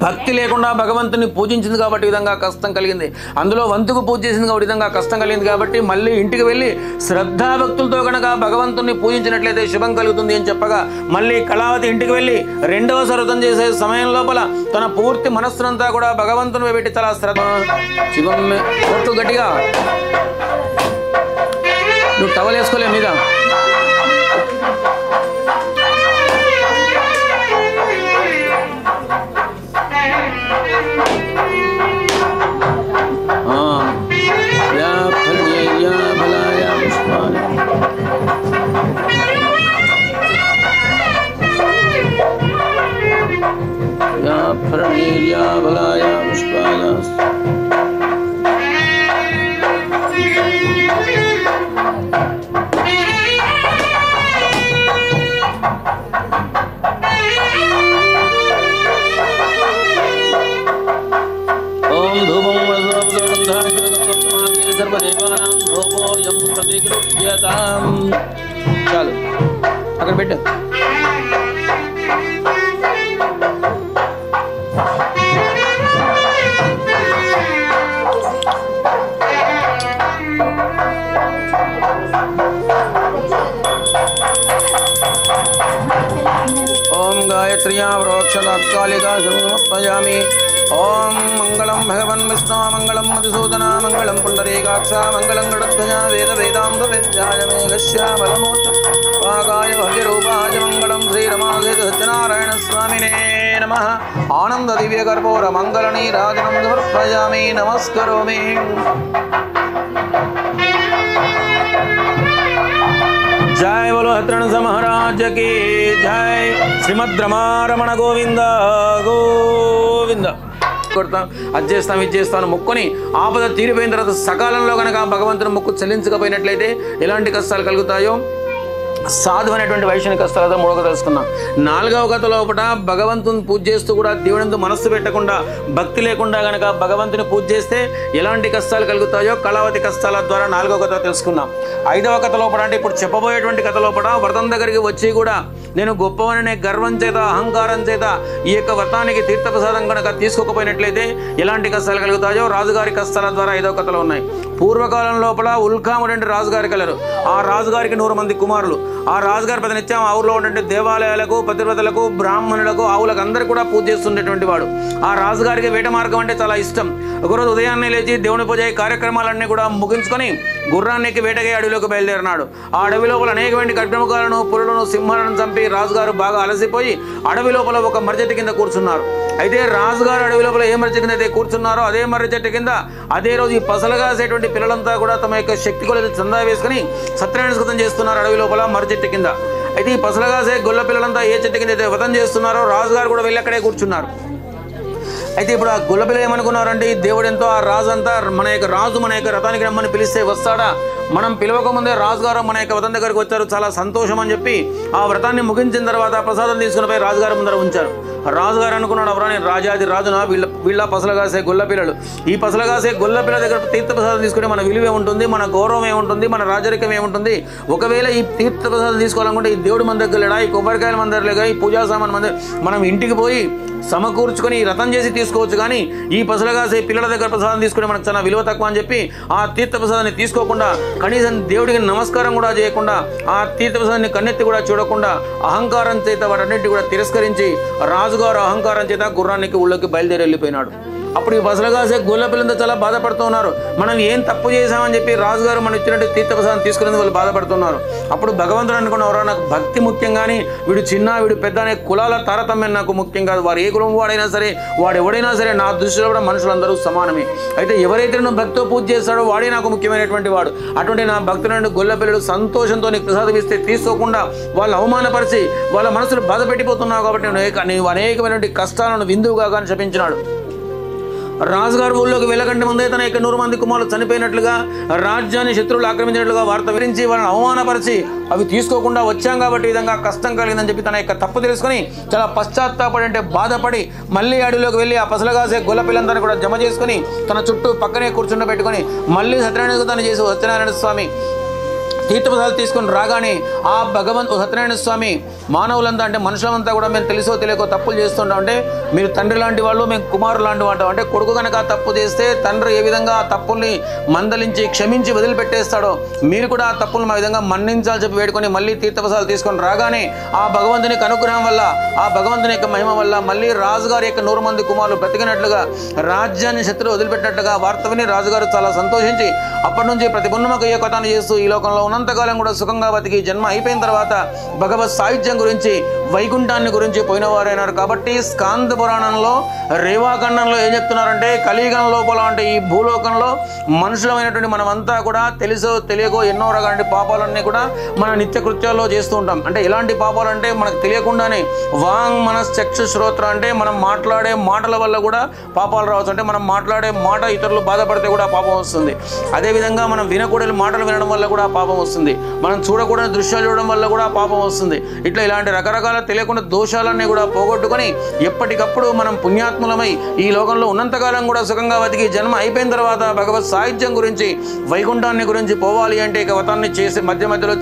భక్తి లేకుండా భగవంతుని పూజించింది కాబట్టి ఈ విధంగా కష్టం కలిగింది. అందులో వంతుకు పూజ చేసింది కాబట్టి విధంగా కష్టం కలిగింది. కాబట్టి మళ్ళీ ఇంటికి వెళ్ళి శ్రద్ధాభక్తులతో కనుక భగవంతుని పూజించినట్లయితే శుభం కలుగుతుంది అని చెప్పగా మళ్ళీ కళావతి ఇంటికి వెళ్ళి రెండవ వ్రతం చేసే సమయం లోపల తన పూర్తి మనస్సునంతా కూడా భగవంతుని పెట్టి చాలా శ్రద్ధ శివం కొట్టు గట్టిగా, నువ్వు టవల్ వేసుకోలే మీద, చాలు అక్కడ పెట్టు. ఓం గాయత్ర్యా ప్రోక్షణాత్కాలికా సమర్పయామి. ఓం మంగళం భగవన్ విష్ణు మంగళం మధుసూదన మంగళం పుండరీకాక్ష మంగళం గణధ్వజ వేద వేదాంత విద్యాయ మేఘశ్యామలమోక్షాయ భవ్యరూపాయ మంగళం శ్రీరమాదేవ సత్యనారాయణ స్వామినే నమః. ఆనంద దివ్య కర్పూర మంగళ నీరాజనం సమర్పయామి. నమస్కరోమి. जय बोलो हत्रण महाराज की जय. श्रीमद् रमारमण गोविंद गोविंद. కొడతాం అది చేస్తాం ఇది చేస్తాను మొక్కుని ఆపద తీరిపోయిన తర్వాత సకాలంలో కనుక భగవంతుని మొక్కు చెల్లించకపోయినట్లయితే ఎలాంటి కష్టాలు కలుగుతాయో సాధు అనేటువంటి వైష్ణవ కష్టాలతో మూడవ తెలుసుకున్నాం. నాలుగవ కథ లోపల భగవంతుని పూజ చేస్తూ కూడా దేవునితో మనస్సు పెట్టకుండా భక్తి లేకుండా కనుక భగవంతుని పూజ చేస్తే ఎలాంటి కష్టాలు కలుగుతాయో కళావతి కష్టాల ద్వారా నాలుగవ కథ తెలుసుకున్నాం. ఐదవ కథ లోపల అంటే ఇప్పుడు చెప్పబోయేటువంటి కథ లోపల వ్రతం దగ్గరికి వచ్చి కూడా నేను గొప్పవననే గర్వం చేత అహంకారం చేత ఈ యొక్క వ్రతానికి తీర్థప్రసాదం కనుక తీసుకోకపోయినట్లయితే ఎలాంటి కష్టాలు కలుగుతాయో రాజుగారి కష్టాల ద్వారా ఐదవ కథలో ఉన్నాయి. పూర్వకాలం లోపల ఉల్కాముడు అంటే రాజుగారి కలరు. ఆ రాజుగారికి 100 మంది కుమారులు. ఆ రాజుగారి ప్రతినిత్యం ఆ ఊరిలో ఉండే దేవాలయాలకు పతివ్రతలకు బ్రాహ్మణులకు ఆవులకు అందరికీ కూడా పూజ చేస్తుండేటువంటి వాడు. ఆ రాజుగారికి వేట మార్గం అంటే చాలా ఇష్టం. ఒకరోజు ఉదయాన్నే లేచి దేవుని పూజ కార్యక్రమాలన్నీ కూడా ముగించుకొని గుర్రానికి వేటగా అడవిలోకి బయలుదేరినాడు. ఆ అడవి లోపల అనేకమైన ఖడ్గమృగాలను పులులను సింహాలను చంపి రాజుగారు బాగా అలసిపోయి అడవి లోపల ఒక మర్రి చెట్టు కింద కూర్చున్నారు. అయితే రాజుగారు అడవి లోపల ఏ మర్రి చెట్టు కింద అయితే కూర్చున్నారో అదే మర్రి చెట్టు కింద అదే రోజు ఈ పసలగాసేటువంటి పిల్లలంతా కూడా తమ యొక్క శక్తి కొలది చందా వేసుకుని సత్యనారాయణ స్కృతం చేస్తున్నారు అడవి లోపల మర్రి చెట్టు కింద. అయితే ఈ పసలగాసే గొల్ల పిల్లలంతా ఏ చెట్టు కింద అయితే వ్రతం చేస్తున్నారో రాజుగారు కూడా వెళ్ళి అక్కడే కూర్చున్నారు. అయితే ఇప్పుడు ఆ గొల్లపిల్ల ఏమనుకున్నారంటే ఈ దేవుడు ఎంతో ఆ రాజు అంతా మన యొక్క రాజు మన యొక్క రథానికి రమ్మని పిలిస్తే వస్తాడా, మనం పిలవకముందే రాజుగారు మన యొక్క వ్రతం దగ్గరికి వచ్చారు చాలా సంతోషం అని చెప్పి ఆ వ్రతాన్ని ముగించిన తర్వాత ప్రసాదం తీసుకుని పోయి రాజుగారు ముందర ఉంచారు. రాజుగారు అనుకున్నాడు, ఎవరా నేను రాజాది రాజునా, వీళ్ళ పసలగాసే గొల్లపిల్లలు, ఈ పసలగాసే గొల్లపిల్ల దగ్గర తీర్థప్రసాదం తీసుకుంటే మన విలువ ఏముంటుంది, మన గౌరవం ఏముంటుంది, మన రాజరికం ఏముంటుంది. ఒకవేళ ఈ తీర్థప్రసాదం తీసుకోవాలనుకుంటే ఈ దేవుడు మన దగ్గర లేడా, ఈ కొబ్బరికాయల మన దగ్గర లేక ఈ పూజా సామాన్ మన మనం ఇంటికి పోయి సమకూర్చుకొని రథం చేసి తీసుకోవచ్చు. కానీ ఈ పసలగాసే పిల్లల దగ్గర ప్రసాదం తీసుకుంటే మనకు చాలా విలువ తక్కువ అని చెప్పి ఆ తీర్థప్రసాదాన్ని తీసుకోకుండా కనీసం దేవుడికి నమస్కారం కూడా చేయకుండా ఆ తీర్థప్రసాదాన్ని కన్నెత్తి కూడా చూడకుండా అహంకారం చేత వాటన్నింటి కూడా తిరస్కరించి రాజుగారు అహంకారం చేత గుర్రానికి ఊళ్ళోకి బయలుదేరి వెళ్ళిపోయినాడు. అప్పుడు ఈ పసలగాసే గొల్ల పిల్లలతో చాలా బాధపడుతున్నారు. మనం ఏం తప్పు చేశామని చెప్పి రాజుగారు మనం ఇచ్చినట్టు తీర్థప్రసాదం తీసుకునేందుకు వాళ్ళు బాధపడుతున్నారు. అప్పుడు భగవంతుడు అనుకున్నవారు నాకు భక్తి ముఖ్యం, కానీ వీడు చిన్న వీడు పెద్ద అనే కులాల తారతమ్యం నాకు ముఖ్యం కాదు. వారు ఏ కులం వాడైనా సరే, వాడు ఎవడైనా సరే, నా దృష్టిలో కూడా మనుషులందరూ సమానమే. అయితే ఎవరైతే నువ్వు భక్తితో పూజ చేస్తాడో వాడే నాకు ముఖ్యమైనటువంటి వాడు. అటువంటి నా భక్తులను గొల్ల పిల్లలు సంతోషంతో నీకు ప్రసాదం ఇస్తే తీసుకోకుండా వాళ్ళు అవమానపరిచి వాళ్ళ మనసులు బాధ పెట్టిపోతున్నావు కాబట్టి నీవు అనేకమైనటువంటి కష్టాలను విందువుగా కానీ శపించినాడు. రాజుగారు ఊళ్ళోకి వెళ్ళకంటే ముందే తన 100 మంది కుమారులు చనిపోయినట్లుగా, రాజ్యాన్ని శత్రువులు ఆక్రమించినట్లుగా వార్త వివరించి వాళ్ళని అవమానపరిచి అవి తీసుకోకుండా వచ్చాం కాబట్టి ఈ విధంగా కష్టం కలిగిందని చెప్పి తన యొక్క తప్పు తెలుసుకొని చాలా పశ్చాత్తాపడి, అంటే బాధపడి మళ్ళీ అడవిలోకి వెళ్ళి ఆ పసలగాసే గొల్ల పిల్లందరినీ కూడా జమ చేసుకుని తన చుట్టూ పక్కనే కూర్చుండబెట్టుకొని మళ్ళీ సత్యనారాయణ చేసి సత్యనారాయణ స్వామి తీర్థప్రసాదాలు తీసుకొని రాగానే ఆ సత్యనారాయణ స్వామి మానవులంతా, అంటే మనుషులంతా కూడా మేము తెలుసో తెలియకో తప్పులు చేస్తుంటాం. అంటే మీరు తండ్రి లాంటి వాళ్ళు, మేము కుమారులు లాంటి వాళ్ళు. అంటే కొడుకు కనుక తప్పు చేస్తే తండ్రి ఏ విధంగా ఆ తప్పుల్ని మందలించి క్షమించి వదిలిపెట్టేస్తాడో మీరు కూడా ఆ తప్పులు మా విధంగా మన్నించాలని చెప్పి వేడుకొని మళ్ళీ తీర్థప్రసాదాలు తీసుకొని రాగానే ఆ భగవంతుని అనుగ్రహం వల్ల, ఆ భగవంతుని యొక్క మహిమ వల్ల మళ్ళీ రాజుగారి యొక్క 100 మంది కుమారులు బ్రతికినట్లుగా, రాజ్యాన్ని శత్రువు వదిలిపెట్టినట్లుగా వార్త విని రాజుగారు చాలా సంతోషించి అప్పటి నుంచి ప్రతి పున్నమకు ఏ కథను చేస్తూ ఈ లోకంలో ఉన్నంతకాలం కూడా సుఖంగా బతికి జన్మ అయిపోయిన తర్వాత భగవత్ సాహిత్యం గురించి, వైకుంఠాన్ని గురించి పోయిన వారైనారు. కాబట్టి స్కాంద పురాణంలో రేవాఖండంలో ఏం చెప్తున్నారంటే, కలియుగం లోపల అంటే ఈ భూలోకంలో మనుషులమైనటువంటి మనమంతా కూడా తెలుసో తెలియకో ఎన్నో రకాల పాపాలన్నీ కూడా మన నిత్య కృత్యాల్లో చేస్తూ ఉంటాం. అంటే ఎలాంటి పాపాలు అంటే మనకు తెలియకుండానే వాంగ్ మనశ్చక్షు శ్రోత్ర, అంటే మనం మాట్లాడే మాటల వల్ల కూడా పాపాలు రావచ్చు. అంటే మనం మాట్లాడే మాట ఇతరులు బాధపడితే కూడా పాపం వస్తుంది. అదేవిధంగా మనం వినకూడని మాటలు వినడం వల్ల కూడా పాపం వస్తుంది. మనం చూడకూడని దృశ్యాలు చూడడం వల్ల కూడా పాపం వస్తుంది. ఇట్లా ఇలాంటి రకరకాల తెలియకుండా దోషాలన్నీ కూడా పోగొట్టుకొని ఎప్పటికప్పుడు మనం పుణ్యాత్ములమై ఈ లోకంలో ఉన్నంతకాలం కూడా సుఖంగా బతికి జన్మ అయిపోయిన తర్వాత భగవత్ సాహిత్యం గురించి, వైకుంఠాన్ని గురించి పోవాలి అంటే ఇక వ్రతాన్ని చేసి మధ్యలో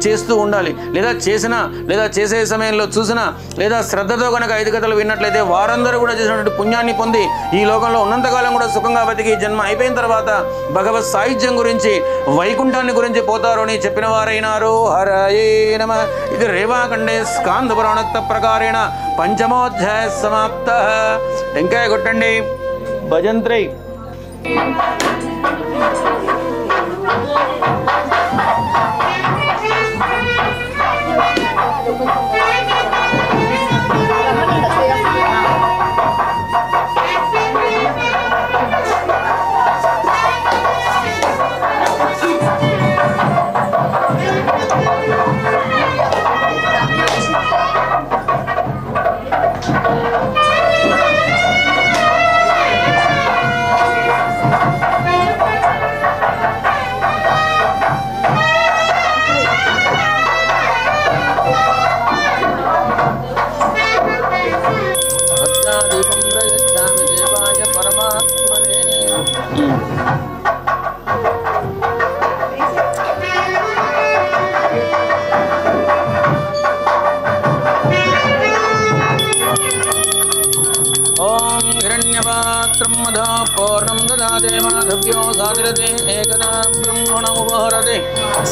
చేస్తూ ఉండాలి. లేదా చేసే సమయంలో చూసినా, లేదా శ్రద్ధతో కనుక 5 కథలు విన్నట్లయితే వారందరూ కూడా చేసినటువంటి పుణ్యాన్ని పొంది ఈ లోకంలో ఉన్నంతకాలం కూడా సుఖంగా బతికి జన్మ అయిపోయిన తర్వాత భగవత్ సాహిత్యం గురించి, వైకుంఠాన్ని గురించి పోతారు అని చెప్పిన వారైనారు. హరయే నమః. ఇది రేవాఖండే స్కాంద పురాణోక్త ప్రకారేణ పంచమోధ్యాయ సమాప్త. టెంకాయ కొట్టండి, భజంత్రై.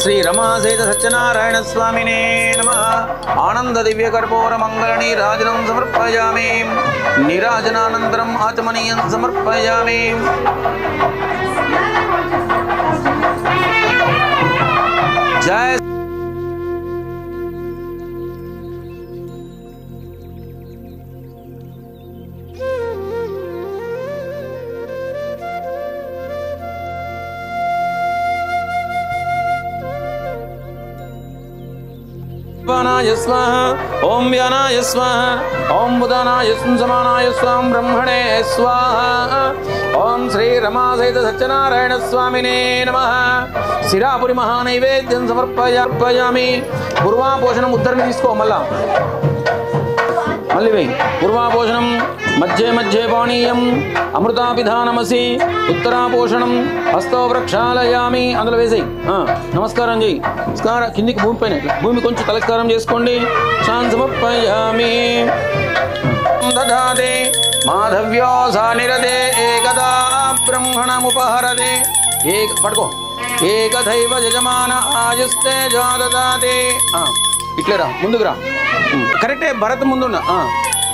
శ్రీ రమాసేత సత్యనారాయణ స్వామినే నమః. ఆనంద దివ్య కర్పూర మంగళ నీరాజనం సమర్పయామి. నీరాజనానంతరం ఆచమనీయం సమర్పయామి. జయ वानाय स्वाहा ओम व्यानाय स्वाहा ओम बुधानाय समानाय स्वाम ब्रह्मणे स्वाहा ओम श्री रमासेत सत्यनारायण स्वामिने नमः। शिरापुरी महानैवेद्यं समर्पयामि। पूर्वापोषणं उद्धरणी తీసుకో మళ్ళీ वेई पूर्वापोषणं मध्ये मध्ये पानीयं अमृतापिधानमसि उत्तरापोषणं हस्तो प्रक्षालयामि అందులో వేసి నమస్కారం చేయి నమస్కారం కిందికి భూమి పైన భూమి కొంచెం తలస్కారం చేసుకోండి శాంతి సమర్పయామి దదాదే మాధవ్యో సానిరదే ఏకదా బ్రహ్మణముపహరదే ఏక పడుకో ఏకదైవ యజమాన ఆయుస్తే జాదదాదే ఇట్లేరా ముందుకు రా కరెక్టే భరత్ ముందున్నా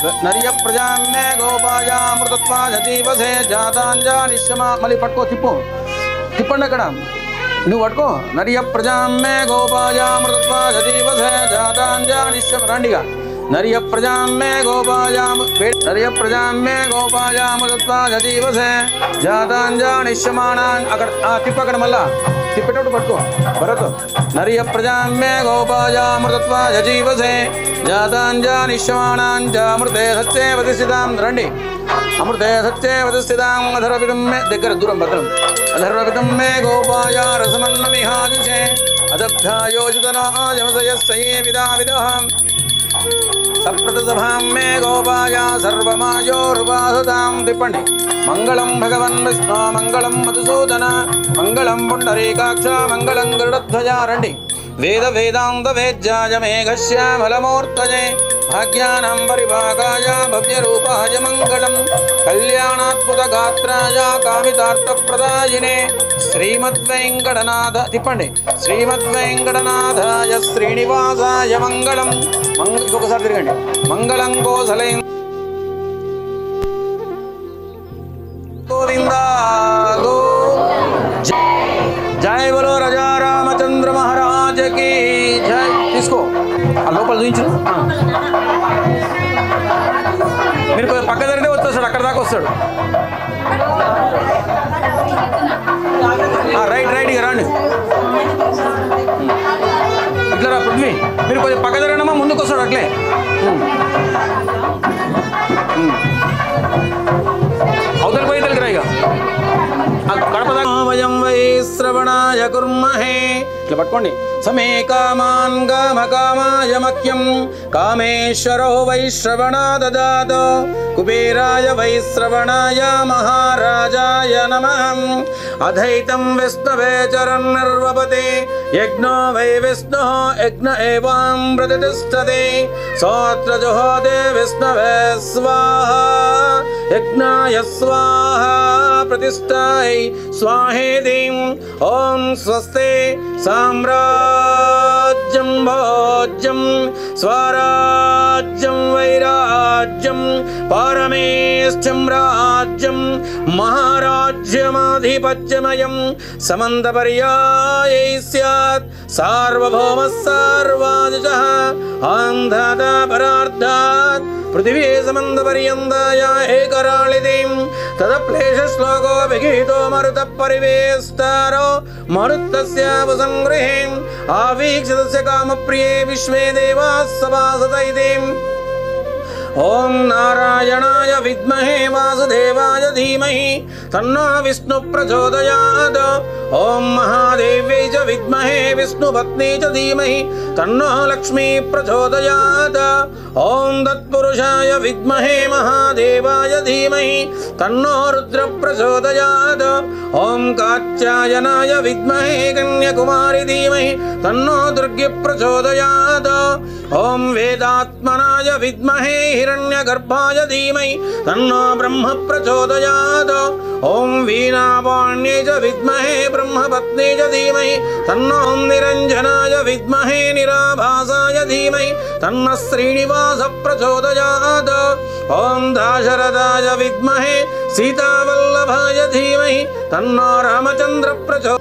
నర్య ప్రజామ్యే గోపాయామృతత్వాయ జీవసే జాతాంజానిష్యమా. మళ్ళీ పట్టుకో, తిప్పండి అక్కడ, నువ్వు పట్టుకో. నర్య ప్రజామ్యే గోపాయామృతత్వాయ జీవసే జాతాంజానిష్యమ. రండిగా. నర్య ప్రజామ్యే గోపాయామృతత్వాయ జీవసే జాతాంజానిష్యమానాన్. అక్కడ తిప్పక్కడ మళ్ళా తిప్పేటప్పుడు పట్టుకో భరత్. నర్య ప్రజామ్యే గోపాయామృతత్వాయ జీవసే జాతాంజానిష్యమానాన్ జామృతే సత్యే వదిస్థితాం. రండి. అమృతే సత్యే వదిస్థితాం అధర్వపితం మే. దగ్గర దూరం భద్రం. అధర్వపితం మే గోపాయ రసమన్నమిహాదిశే అదబ్ధాయోజితనాయమసయస్సయే విదావిదహం సప్రతసభాం మే గోపాయ సర్వమాయోరుపాసతాం. తిప్పండి. మంగళం భగవన్ విష్ణు మంగళం మధుసూదన మంగళం పుండరీకాక్ష మంగళం గరుడధ్వజ. రండి. వేద వేదాంత వేద్యాయ మేఘశ్యామలమూర్తయే భాగ్యానాం పరిభాగాయ భవ్యరూపాయ మంగళం కళ్యాణాద్భుత గాత్రాయ కామితార్థప్రదాయినే శ్రీమద్వేంకటనాథ. తిప్పండి. శ్రీమద్వేంకటనాథాయ శ్రీనివాసాయ మంగళం. ఇంకొకసారి తిరగండి. మంగళం కోసలై గోవిందా గో. జై బలో రాజా రామచంద్ర మహారాజ్ కి జై. తీసుకో. ఆ లోపల చూపించు. మీరు కొంచెం పక్క జరిగితే వచ్చేస్తాడు, అక్కడ దాకా వస్తాడు. రైట్ ఇక రండి. ఇట్లా రా పృథ్వీ. మీరు కొంచెం పక్క జరగడమా, ముందుకు వస్తాడు అట్లే. అవతల పోయి తెలియరా ఇక కడపదయం వై శ్రవణాయ కుర్మహే. ఇట్లా పట్టుకోండి. సమే కామాన్ కామకామాయ మఖ్యం కామేశ్వరో వై శ్రవణ దదాత కుబేరాయ వై శ్రవణాయ మహారాజాయ నమః. అధైతం విష్ణవే చరణ్ నిర్వపతే యజ్ఞో వై విష్ణు యజ్ఞ ఏవాం ప్రతిష్టతే సోత్ర జుహోదే విష్ణవే స్వాహా యజ్ఞాయ స్వాహా ప్రతిష్ఠాయ స్వాహేదీం. ఓం స్వస్తే సామ్రాజ్యం భోజ్యం స్వరాజ్యం వైరాజ్యం పారమేష్ఠ్యం రాజ్యం మహారాజ్యమాధిపత్యమయం సమంతపర్యాయై స్యాత్ సార్వభౌమః సర్వాదిశః ఆంధాతా పరార్థాత్ పృథివీ సమంతపర్యంతాయ ఏకరాళిదీం తదప్లేష శ్లోకో విగీతో మరుత పరివేస్తారో మరుత్తస్య ఉపసంగృహే ఆవీక్షితస్య కామప్రియే విశ్వే దేవాः సభాసతైదీం. ఓం నారాయణాయ విద్మహే వాసుదేవాయ ధీమహి తన్నో విష్ణు ప్రచోదయాత్. ఓం మహాదేవ్యై చ విద్మహే విష్ణుపత్నీ చ ధీమహి తన్నో లక్ష్మీ ప్రచోదయాత్. ఓం తత్పురుషాయ విద్మహే మహాదేవాయ ధీమహి తన్నో రుద్ర ప్రచోదయాత్. ఓం కాత్యాయనాయ విద్మహే కన్యాకుమారి ధీమహి తన్నో దుర్గి ప్రచోదయాత్. ఓం వేదాత్మనాయ విద్మహే హిరణ్యగర్భాయ ధీమహి తన్నో బ్రహ్మ ప్రచోదయాత్. ఓం వీణాపాణ్యై చ విద్మహే బ్రహ్మపత్నీ చ ధీమహి తన్నో నిరంజనాయ విద్మహే నిరాభాసాయ ధీమహి తన్న శ్రీనివాస ప్రచోదయాత్. ఓం దాశరథాయ విద్మహే సీతావల్లభాయ ధీమహి తన్నో రామచంద్ర ప్రచోదయాత్.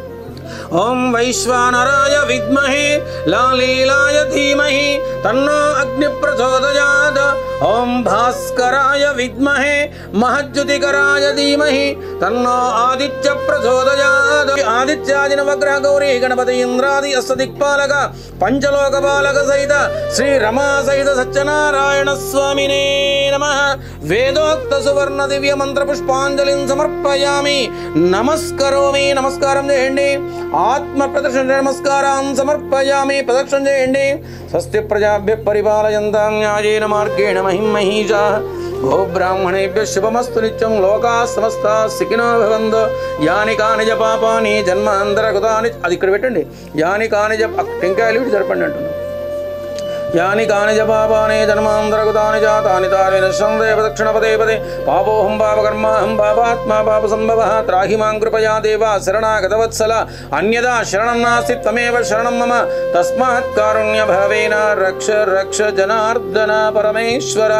ఓం వైశ్వానరాయ విద్మహే లాలీలాయ ధీమహి తన్నో అగ్ని ప్రచోదయాత్. ఓం భాస్కరాయ విద్మహే మహజ్యుతికరాయ ధీమహి తన్నో ఆదిత్య ప్రచోదయాత్. ఆదిత్యాది నవగ్రహ గౌరీ గణపతి ఇంద్రాది అష్టదిక్పాలక పంచలోకపాలక సహిత శ్రీ రమా సహిత సత్యనారాయణ స్వామినే నమః. వేదోక్త సువర్ణ దివ్య మంత్ర పుష్పాంజలిం సమర్పయామి. నమస్కరోమి. నమస్కారం చేయండి. ఆత్మ ప్రదక్షిణ నమస్కారం సమర్పయామి. ప్రదక్షిణ చేయండి. స్వస్తి ప్రజాభ్య పరిపాలయంతాం న్యాయేన మార్గేణ మహిమహీషాః. గోబ్రాహ్మణేభ్యః శుభమస్తు నిత్యం. లోకాః సమస్తాః సుఖినో భవంతు. యాని కాని చ పాపాని జన్మాంతరకృతాని. అది ఇక్కడ పెట్టండి. యాని కాని చ టెంకాయలు ఇటు జరపండి అంటున్నాను. यानि कानि च पापानि जन्मान्तरकृतानि च तानि तानि दक्षिणपदे पदे पापोऽहं पापकर्माहं पापात्मा पापसम्भवः त्राहि मां कृपया देव शरणागतवत्सल अन्यदा शरणं नास्ति त्वमेव शरणं मम तस्मात् कारुण्यभावेन रक्ष रक्ष जनार्दन परमेश्वर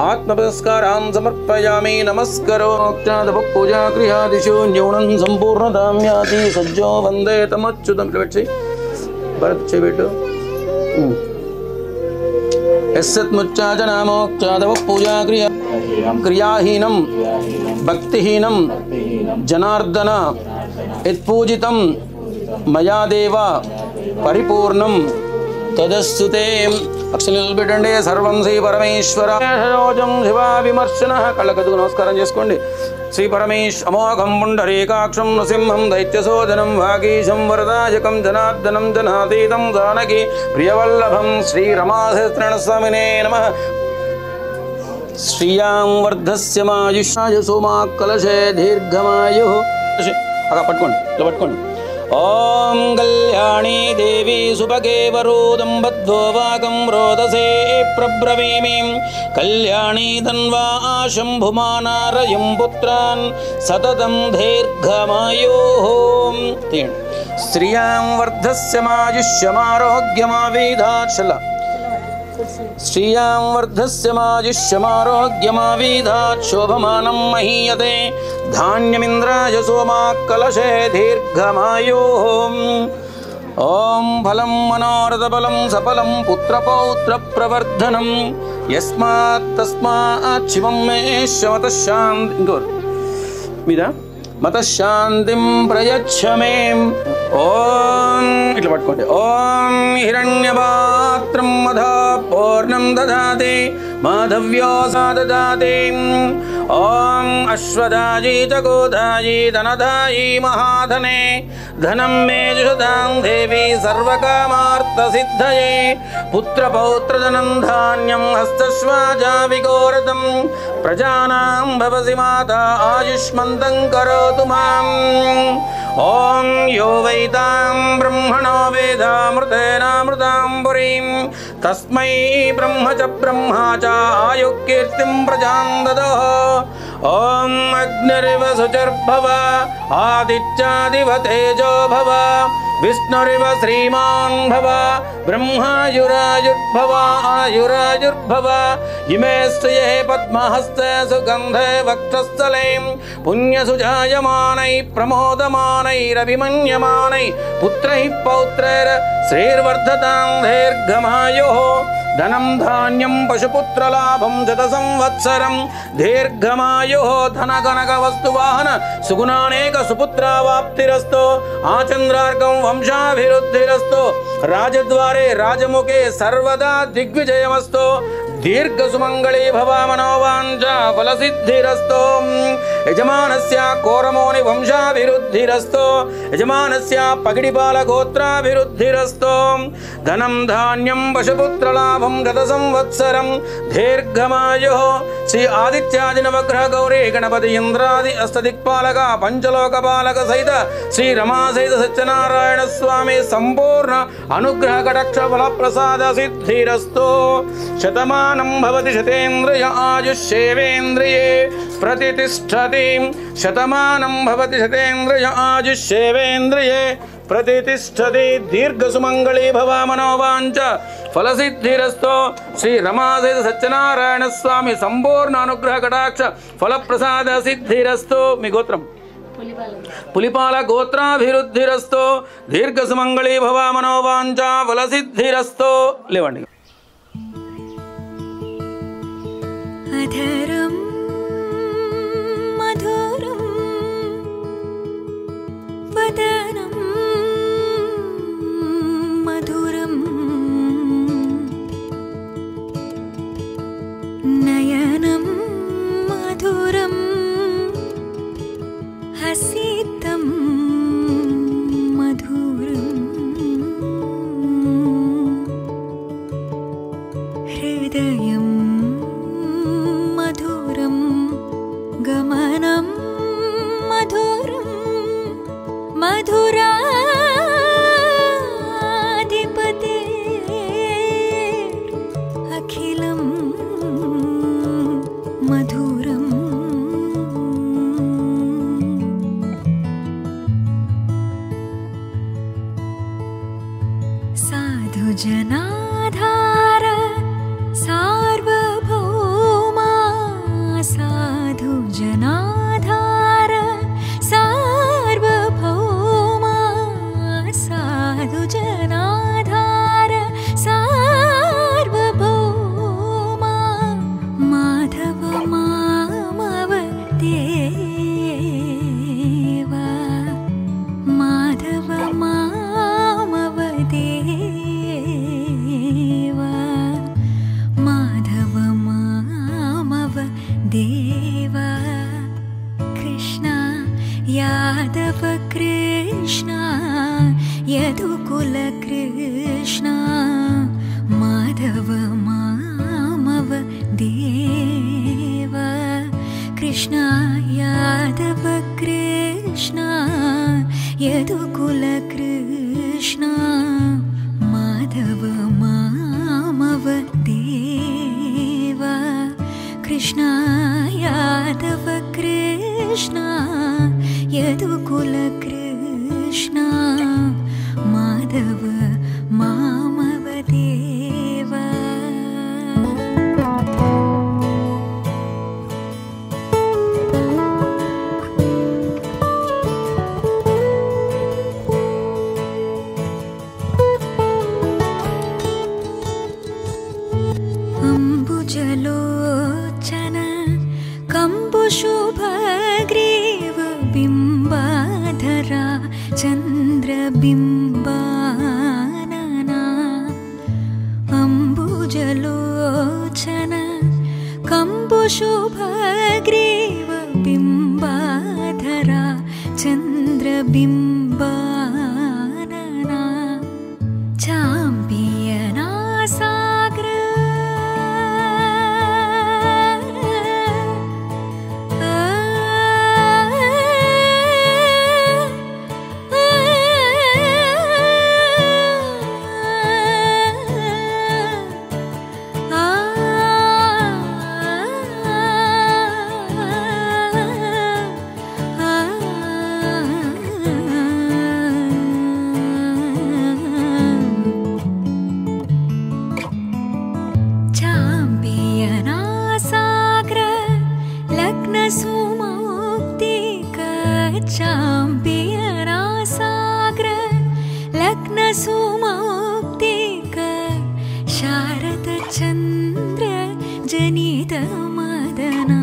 आत्मपुरस्कारान् समर्पयामि नमस्करो पूजा क्रियादिषु न्यूनं सम्पूर्णतां याति सज्जो वन्दे तमच्युतं यस्सत्मुच्चाचनामोक्तादव पूजा क्रियाहीनं भक्तिहीनं जनार्दन यत्पूजितं मया देव परिपूर्णं तदस्तुते అక్షరాలు పెట్టండి సర్వం శ్రీ పరమేశ్వర శివా విమర్శన కళ్ళకద్దు నమస్కారం చేసుకోండి శ్రీ పరమేశ్ అమోఘం పుండరీకాక్షం నృసింహం దైత్యశోధనం వాగీశం వరదాయకం జనార్దనం జనాతీతం జానకి ప్రియవల్లభం శ్రీ రమాసహస్రణ స్వామినే నమః శ్రీయాం వర్ధస్య మాయుష్యాయ సోమా కలశే దీర్ఘమాయు అలా పట్టుకోండి ఇలా పట్టుకోండి ఓం కళ్యాణీ దేవి సుభగే వరోదం బద్ధో వాగం రోదసే ప్రబ్రవీమి కళ్యాణీ ధన్వా శంభుమానారయం పుత్రాన్ సతతం దీర్ఘమాయో శ్రియాం వర్ధస్య మాయుష్యమారోగ్యమావేదాశల శ్రియాం వర్ధస్య మాయుష్యమారోగ్యమావేదాత్ శోభమానం మహీయతే ధాన్యమింద్రాయ సోమా కలశే దీర్ఘమాయో ఓం ఫలం మనోరథఫలం సఫలం పుత్రపౌత్ర ప్రవర్ధనం యస్మాత్ తస్మాత్ శివం మే శమతశాంతి ఇంకోరు మీద మతశాంతిం ప్రయచ్చ మే ఓం ఇట్లా పట్టుకోండి ఓం హిరణ్యపాత్రం మధా పూర్ణం దదాతి మాధవ్యో సాదదాతి ఓం అశ్వదాయీ చ గోదాయీ ధనదాయీ మహాధనే ధనం మే జుషతాం దేవి సర్వకామార్థసిద్ధయే పుత్రపౌత్రధనం ధాన్యం హస్తశ్వాజా విఘోరతం ప్రజానాం భవసి మాతా ఆయుష్మంతం కరోతు మాం ఓం యో వైతాం బ్రహ్మణో వేదామృతేనామృతాం పురీం తస్మై బ్రహ్మ చ బ్రహ్మా చ ఆయుఃకీర్తిం ప్రజాం దదః ఓం అగ్నిరివ శుచిర్భవ ఆదిత్యాదివ తేజో భవ విష్ణురివ శ్రీమాన్ భవ బ్రహ్మాయురాయుర్భవ ఆయురాయుర్భవ ఇమే శ్రియే పద్మహస్తే సుగంధే వక్షస్థలే పుణ్యసుజాయమానై ప్రమోదమానైరభిమన్యమానై పుత్రైః పౌత్రైర్ శ్రీర్వర్ధతాం దీర్ఘమాయో ధనం ధాన్యం పశుపుత్రలాభం శత సంవత్సరం దీర్ఘమాయో ధనగనక వస్తువాహన సుగుణానేక సుపుత్రావాప్తిరస్తో ఆచంద్రార్కం వంశాభివృద్ధిరస్తో రాజద్వారే రాజముఖే సర్వదా దిగ్విజయమస్తో దీర్ఘసుమంగళీ భవ మనోవాంఛ ఫలసిద్ధిరస్తో యజమానస్య కోరమోని వంశాభివృద్ధిరస్తో యజమానస్య పగిడిపాల గోత్రాభివృద్ధిరస్తో ధనం ధాన్యం పశుపుత్రలాభం గత సంవత్సరం దీర్ఘమాయో శ్రీ ఆదిత్యాది నవగ్రహ గౌరీ గణపతి ఇంద్రాది అష్టదిక్పాలక పంచలోకపాలక సహిత శ్రీ రమా సహిత సత్యనారాయణ స్వామి సంపూర్ణ అనుగ్రహ కటాక్ష ఫల ప్రసాద సిద్ధిరస్తో శతమానం భవతి శతేంద్రియ ఆయుష్యేవేంద్రియే ప్రతిష్టతి శతమానం భవతి శతేంద్రియ ఆయుష్యేవేంద్రియే ప్రతిష్టతి దీర్ఘసుమంగళీ భవ మనోవాంఛ ఫలసిద్ధిరస్తో శ్రీ రమాసహిత సత్యనారాయణ స్వామి సంపూర్ణ అనుగ్రహ కటాక్ష ఫలప్రసాద సిద్ధిరస్తో మీ గోత్రం పులిపాల గోత్రాభివృద్ధిరస్తో దీర్ఘసుమంగళీ భవ మనోవాంఛ ఫలసిద్ధిరస్తో లేవండి అధరం మధురం వదనం మధురం నయనం మధురం హసితం మధురం హృదయం మధురం గమనం మధురం మధురాధిపతే साधुजनाधार सार्वभौमा साधुजनाधार सार्वभौमा साधुजनाधार सार्वभौमा माधव मामव देवा माधव मामव देवा माधव मामव देवा कृष्ण यादव कृष्ण यदुकुल कृष्ण माधव मामव देवा कृष्ण यादव कृष्ण यदुकुल कृष्ण माधव मामव देवा कृष्ण यादव कृष्ण यदुकुल कृष्ण माधव मामव देवा अम्बुजलोचन कम्बुशुभग्रीव बिम्बाधरा चन्द्रबिम्बानना अम्बुजलोचन कम्बुशुभग्रीव बिम्बाधरा चन्द्रबिम्बानना चाम्पियना साग्र सुमौक्तिक शारद चन्द्र जनित मदना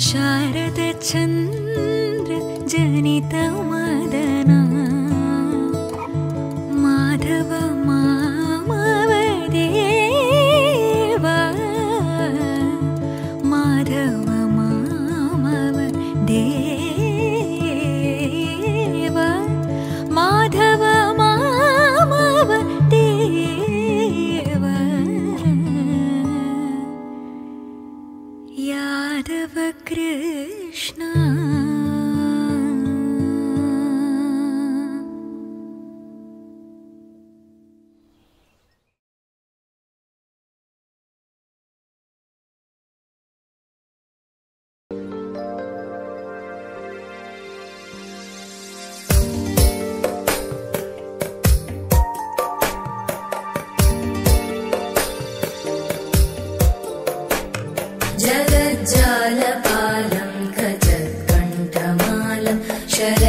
शारद चन्द्र जनित मदना माधव मामव देवा माधव मामव देवा माधव मामव देवा यादव कृष्ण जगज्जालपालं खचत्कण्ठमालं शर